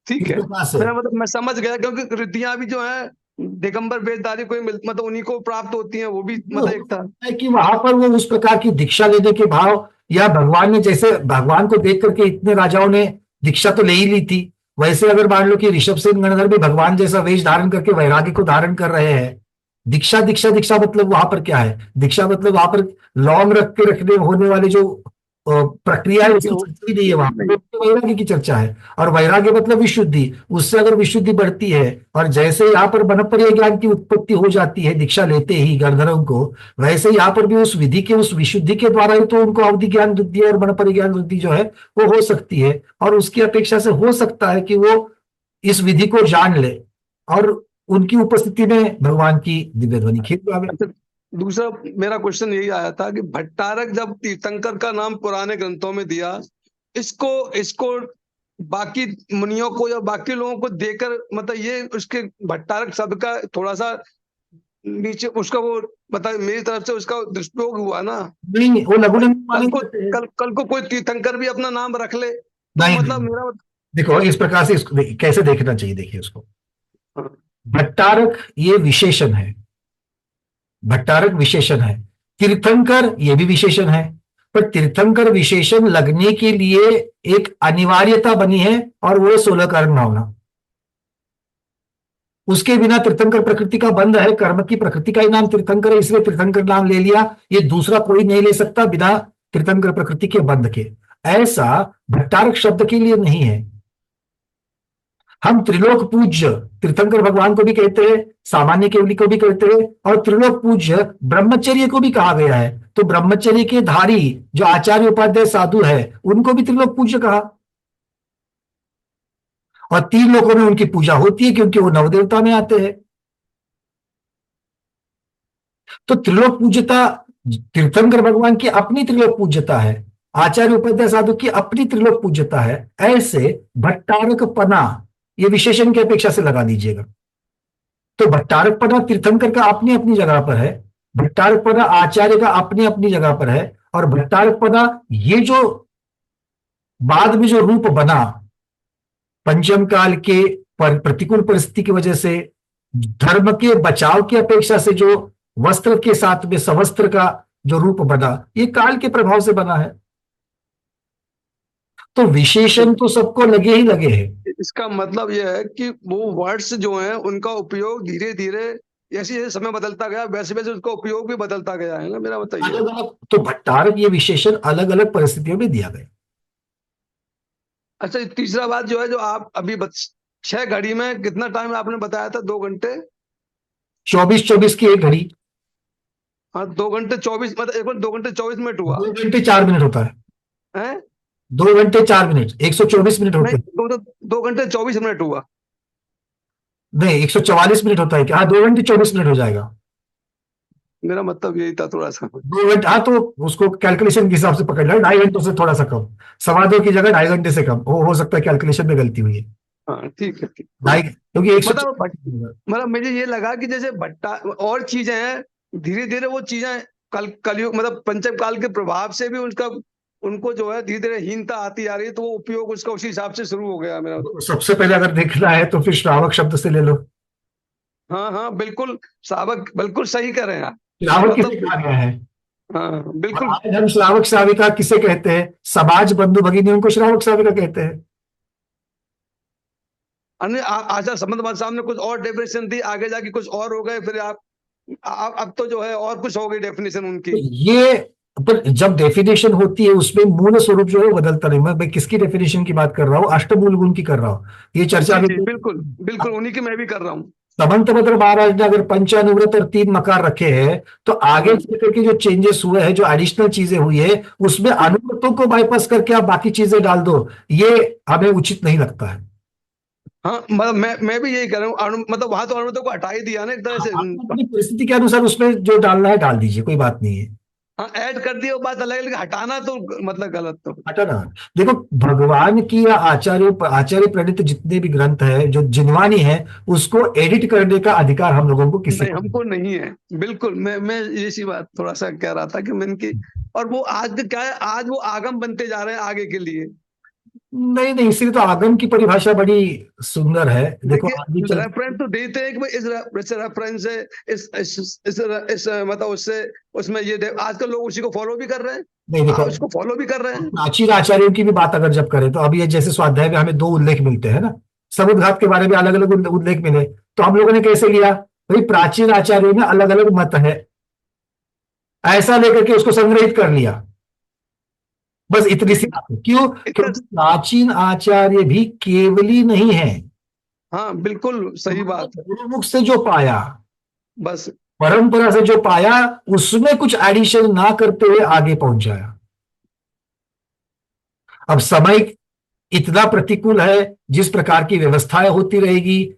S8: ठीक है, मेरा मतलब मैं समझ गया, क्योंकि रिद्धियां भी जो है दिगंबर वेशधारी कोई मतलब उन्हीं को प्राप्त होती है, वो भी मतलब एक था
S1: कि वहां पर वो उस प्रकार की दीक्षा लेने के भाव, या भगवान ने जैसे भगवान को देख करके इतने राजाओं ने दीक्षा तो ले ही ली थी, वैसे अगर मान लो कि ऋषभसेन गणधर भी भगवान जैसा वेश धारण करके वैराग्य को धारण कर रहे हैं, दीक्षा दीक्षा दीक्षा मतलब वहां पर क्या है, दीक्षा मतलब वहां पर लौंग रख के रखने होने वाली जो प्रक्रिया है उसकी चर्चा ही नहीं है, वहां पर वैराग्य की चर्चा है। और वैराग्य मतलब विशुद्धि, उससे अगर विशुद्धि बढ़ती है और जैसे यहाँ पर बनपर्य ज्ञान की उत्पत्ति हो जाती है दीक्षा लेते ही गणधरों को, वैसे यहाँ पर भी उस विधि के उस विशुद्धि के द्वारा ही तो उनको अवधि ज्ञान वृद्धि और बनपर्य ज्ञान वृद्धि जो है वो हो सकती है, और उसकी अपेक्षा से हो सकता है कि वो इस विधि को जान ले और उनकी उपस्थिति में भगवान की दिव्य ध्वनि खींच आवे।
S8: दूसरा मेरा क्वेश्चन यही आया था कि भट्टारक जब तीर्थंकर का नाम पुराने ग्रंथों में दिया, इसको बाकी मुनियों को या बाकी लोगों को देकर मतलब ये उसके भट्टारक शब्द का थोड़ा सा नीचे उसका वो मतलब मेरी तरफ से उसका दुष्प्रयोग हुआ ना।
S1: नहीं, वो लघु
S8: कल को कोई तीर्थंकर भी अपना नाम रख ले तो
S1: नहीं,
S8: मतलब मेरा
S1: देखो इस प्रकार से इसको कैसे देखना चाहिए, देखिए उसको भट्टारक ये विशेषण है, भट्टारक विशेषण है, तीर्थंकर ये भी विशेषण है, पर तीर्थंकर विशेषण लगने के लिए एक अनिवार्यता बनी है और वो 16 कारण भावना, उसके बिना तीर्थंकर प्रकृति का बंध है, कर्म की प्रकृति का ही नाम तीर्थंकर है, इसलिए तीर्थंकर नाम ले लिया, ये दूसरा कोई नहीं ले सकता बिना तीर्थंकर प्रकृति के बंध के। ऐसा भट्टारक शब्द के लिए नहीं है। हम त्रिलोक पूज्य तीर्थंकर भगवान को भी कहते हैं, सामान्य केवली को भी कहते हैं, और त्रिलोक पूज्य ब्रह्मचर्य को भी कहा गया है, तो ब्रह्मचर्य के धारी जो आचार्य उपाध्याय साधु है उनको भी त्रिलोक पूज्य कहा, और 3 लोकों में उनकी पूजा होती है क्योंकि वो नवदेवता में आते हैं। तो त्रिलोक पूज्यता तीर्थंकर भगवान की अपनी त्रिलोक पूज्यता है, आचार्य उपाध्याय साधु की अपनी त्रिलोक पूज्यता है। ऐसे भट्टारक पना ये विशेषण की अपेक्षा से लगा दीजिएगा। तो भट्टारक पना तीर्थंकर का अपनी अपनी जगह पर है, भट्टारक पना आचार्य का अपनी अपनी जगह पर है, और भट्टारक पना ये जो बाद में जो रूप बना पंचम काल के प्रतिकूल परिस्थिति की वजह से, धर्म के बचाव की अपेक्षा से जो वस्त्र के साथ में सवस्त्र का जो रूप बना, ये काल के प्रभाव से बना है। तो विशेषण तो सबको लगे ही लगे हैं।
S8: इसका मतलब यह है कि वो वर्ड्स जो हैं उनका उपयोग धीरे धीरे जैसे जैसे समय बदलता गया वैसे वैसे उसका उपयोग भी बदलता गया है ना, मेरा मतलब ये है।
S1: अलग अलग, तो भट्टारक ये विशेषण अलग अलग परिस्थितियों में दिया गया।
S8: अच्छा, तीसरा बात जो है, जो आप अभी 6 घड़ी में कितना टाइम आपने बताया था? 2 घंटे
S1: 24-24 की एक घड़ी,
S8: हाँ, 2 घंटे 24 मतलब एक बार 2 घंटे 24 मिनट हुआ
S1: 2 घंटे 4 मिनट होता है।
S8: है?
S1: 2 घंटे 4 मिनट, 124 मिनट होते
S8: नहीं,
S1: हैं।
S8: 2 घंटे 24 मिनट हुआ।
S1: नहीं, 144 मिनट होता है क्या? हाँ, 2 घंटे 24 मिनट हो जाएगा।
S8: मेरा मतलब यही था थोड़ा सा।
S1: 2 घंटे, हाँ, तो उसको कैलकुलेशन के हिसाब से पकड़ लो, 2.5 घंटों से थोड़ा सा कम, 2.25 की जगह 2.5 घंटे से कम, हो सकता है कैलकुलेशन में गलती हुई है।
S8: हाँ ठीक है, ठीक।
S1: ढाई, क्योंकि
S8: मतलब
S1: 124।
S8: मतलब मुझे ये लगा कि जैसे भट्टा और चीजें हैं, धीरे धीरे वो चीजें कलयुग मतलब पंचम काल के प्रभाव से भी उनका उनको जो है धीरे धीरे हीनता आती आ रही है, तो वो उपयोग उसका उसी हिसाब से शुरू हो गया मेरा।
S1: सबसे पहले अगर देखना है तो फिर श्रावक शब्द से ले लो।
S8: हाँ हाँ बिल्कुल, सावक बिल्कुल सही कर रहे हैं आप।
S1: श्रावक किसे
S8: मतलब
S1: कहा गया है?
S8: हाँ
S1: और
S8: बिल्कुल।
S1: आज हम श्रावक श्राविका किसे कहते हैं? समाज बंधु भगिनी उनको श्रावक श्राविका कहते हैं।
S8: अन्य आचार संबंध सामने कुछ और डेफिनेशन थी, आगे जाके कुछ और हो गए, फिर आप अब तो जो है और कुछ हो गई डेफिनेशन उनकी।
S1: तो ये, पर जब डेफिनेशन होती है उसमें मूल स्वरूप जो है वो बदलता नहीं। मैं किसकी डेफिनेशन की बात कर रहा हूँ? अष्टमूल गुण की कर रहा हूँ। ये चर्चा
S8: जी
S1: अभी
S8: जी बिल्कुल बिल्कुल, उन्हीं की मैं भी कर रहा हूँ।
S1: समंतभद्र महाराज ने अगर पंचानुव्रत और 3 मकार रखे हैं, तो आगे
S8: हाँ
S1: चल करके जो चेंजेस हुए हैं, जो एडिशनल चीजें हुई है, उसमें अनुव्रतों को बाईपास करके आप बाकी चीजें डाल दो, ये हमें उचित नहीं लगता है।
S8: हाँ, मतलब मैं भी यही कर रहा हूँ, मतलब वहां तो अनुमतों को हटा ही दिया ना एक तरह से।
S1: आप अपनी परिस्थिति के अनुसार उसमें जो डालना है डाल दीजिए, कोई बात नहीं है।
S8: हाँ, ऐड कर दिया वो बात अलग है, लेकिन हटाना तो मतलब गलत तो।
S1: हटाना, देखो, भगवान की या आचार्य प्रणीत जितने भी ग्रंथ है जो जिनवानी है, उसको एडिट करने का अधिकार हम लोगों को किसी
S8: नहीं,
S1: को
S8: हमको नहीं है बिल्कुल। मैं इसी बात थोड़ा सा कह रहा था कि मैं इनकी, और वो आज क्या है, आज वो आगम बनते जा रहे हैं आगे के लिए।
S1: नहीं। नहीं, इसलिए तो आगम की परिभाषा बड़ी सुंदर है। देखो आगे
S8: देखिए,
S1: चल,
S8: रेफरेंस तो देते हैं कि भाई इस रेफरेंस से इस मतलब उससे उसमें ये आजकल लोग उसी को फॉलो भी कर रहे हैं।
S1: नहीं देखो,
S8: उसको फॉलो भी कर रहे हैं।
S1: प्राचीन आचार्यों की भी बात अगर जब करें तो अभी ये जैसे स्वाध्याय में हमें 2 उल्लेख मिलते हैं ना, समुद्घात के बारे में अलग अलग उल्लेख मिले, तो हम लोगों ने कैसे लिया? भाई प्राचीन आचार्यों में अलग अलग मत है, ऐसा लेकर के उसको संग्रहित कर लिया। बस इतनी सी बात है। क्यों?
S8: इतना
S1: क्योंकि प्राचीन आचार्य भी केवली नहीं है।
S8: हाँ बिल्कुल सही बात है।
S1: गुरुमुख से जो पाया,
S8: बस
S1: परंपरा से जो पाया, उसमें कुछ एडिशन ना करते हुए आगे पहुंचाया। अब समय इतना प्रतिकूल है, जिस प्रकार की व्यवस्थाएं होती रहेगी,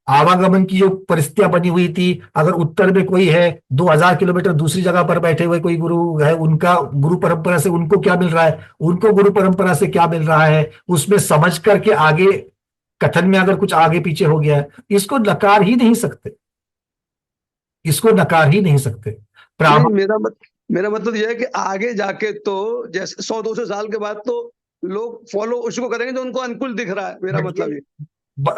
S1: आवागमन की जो परिस्थितियां बनी हुई थी, अगर उत्तर में कोई है 2000 किलोमीटर दूसरी जगह पर बैठे हुए कोई गुरु है, उनका गुरु परंपरा से उनको क्या मिल रहा है, उनको गुरु परंपरा से क्या मिल रहा है, उसमें समझ करके आगे कथन में अगर कुछ आगे पीछे हो गया है, इसको नकार ही नहीं सकते, इसको नकार ही नहीं सकते।
S8: नहीं, मेरा मतलब यह है कि आगे जाके तो जैसे 100-200 साल के बाद तो लोग फॉलो उसको करेंगे जो उनको अनुकूल दिख रहा है, मेरा मतलब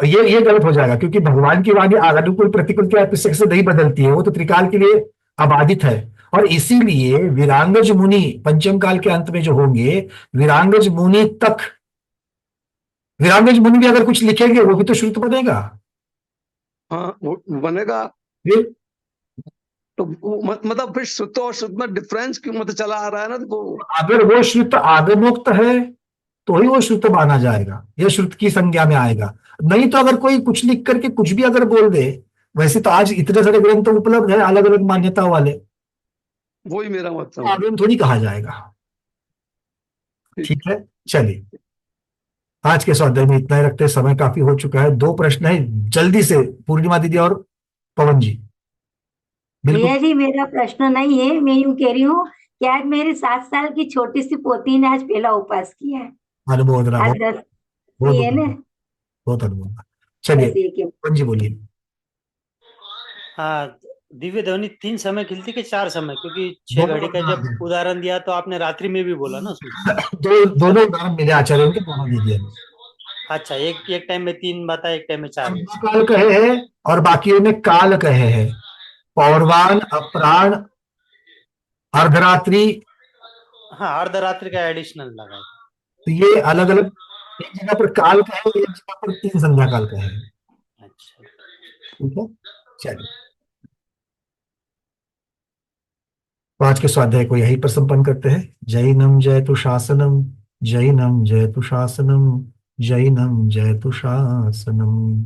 S1: ये गलत हो जाएगा, क्योंकि भगवान की वाणी अनुकूल प्रतिकूल के पुस्तक से नहीं बदलती है, वो तो त्रिकाल के लिए अबाधित है। और इसीलिए विरांगज मुनि पंचम काल के अंत में जो होंगे, विरांगज मुनि तक, विरांगज मुनि भी अगर कुछ लिखेंगे वो भी तो श्रुत बनेगा।
S8: हाँ वो बनेगा।
S1: फिर
S8: तो मतलब फिर श्रुत और श्रुत में डिफरेंस क्यों मतलब चला आ रहा है ना, तो
S1: अगर वो श्रुत आगमोक्त है तो ही वो श्रुत माना जाएगा, यह श्रुत की संज्ञा में आएगा। नहीं तो अगर कोई कुछ लिख करके कुछ भी अगर बोल दे, वैसे तो आज इतने सारे ग्रंथ उपलब्ध है अलग अलग मान्यता वाले,
S8: वही मेरा मतलब है।
S1: आगम थोड़ी कहा जाएगा। ठीक है, चलिए आज के स्वाध्याय में इतना ही रखते हैं, समय काफी हो चुका है। 2 प्रश्न है जल्दी से, पूर्णिमा दीदी और पवन जी। बिल्कुल।
S10: भैया जी, मेरा प्रश्न नहीं है, मैं यूं कह रही हूँ कि आज मेरी 7 साल की छोटी सी पोती ने आज पहला उपवास किया है।
S1: अनुमोदना,
S10: आज
S1: बहुत
S10: 10
S1: बहुत
S10: की है ना,
S1: बहुत अनुमोदना। चलिए
S10: बस एक ही।
S1: पवन जी बोलिए।
S11: हाँ, दिव्य ध्वनि 3 समय खिलती कि 4 समय? क्योंकि 6
S1: दोनों
S11: घड़ी का जब उदाहरण दिया तो आपने रात्रि में भी बोला ना उसमें।
S1: दोनों उदाहरण मेरे आचार्यों के, दोनों दे दिए।
S11: अच्छा, एक एक टाइम में 3 बताया, एक टाइम में 4।
S1: काल कहे हैं और बाकियों में काल कहे हैं, पौर्वान, अपराण, अर्धरात्रि।
S11: हाँ, अर्धरात्रि का एडिशनल लगा है।
S1: तो ये अलग अलग, एक जगह पर काल कहे, एक जगह पर 3 संध्या काल कहे हैं।
S11: अच्छा।
S1: ठीक है, चलिए। तो आज के स्वाध्याय को यहीं पर संपन्न करते हैं। जैनम जयतु शासनम, जैनम जयतु शासनम, जैनम जयतु शासनम।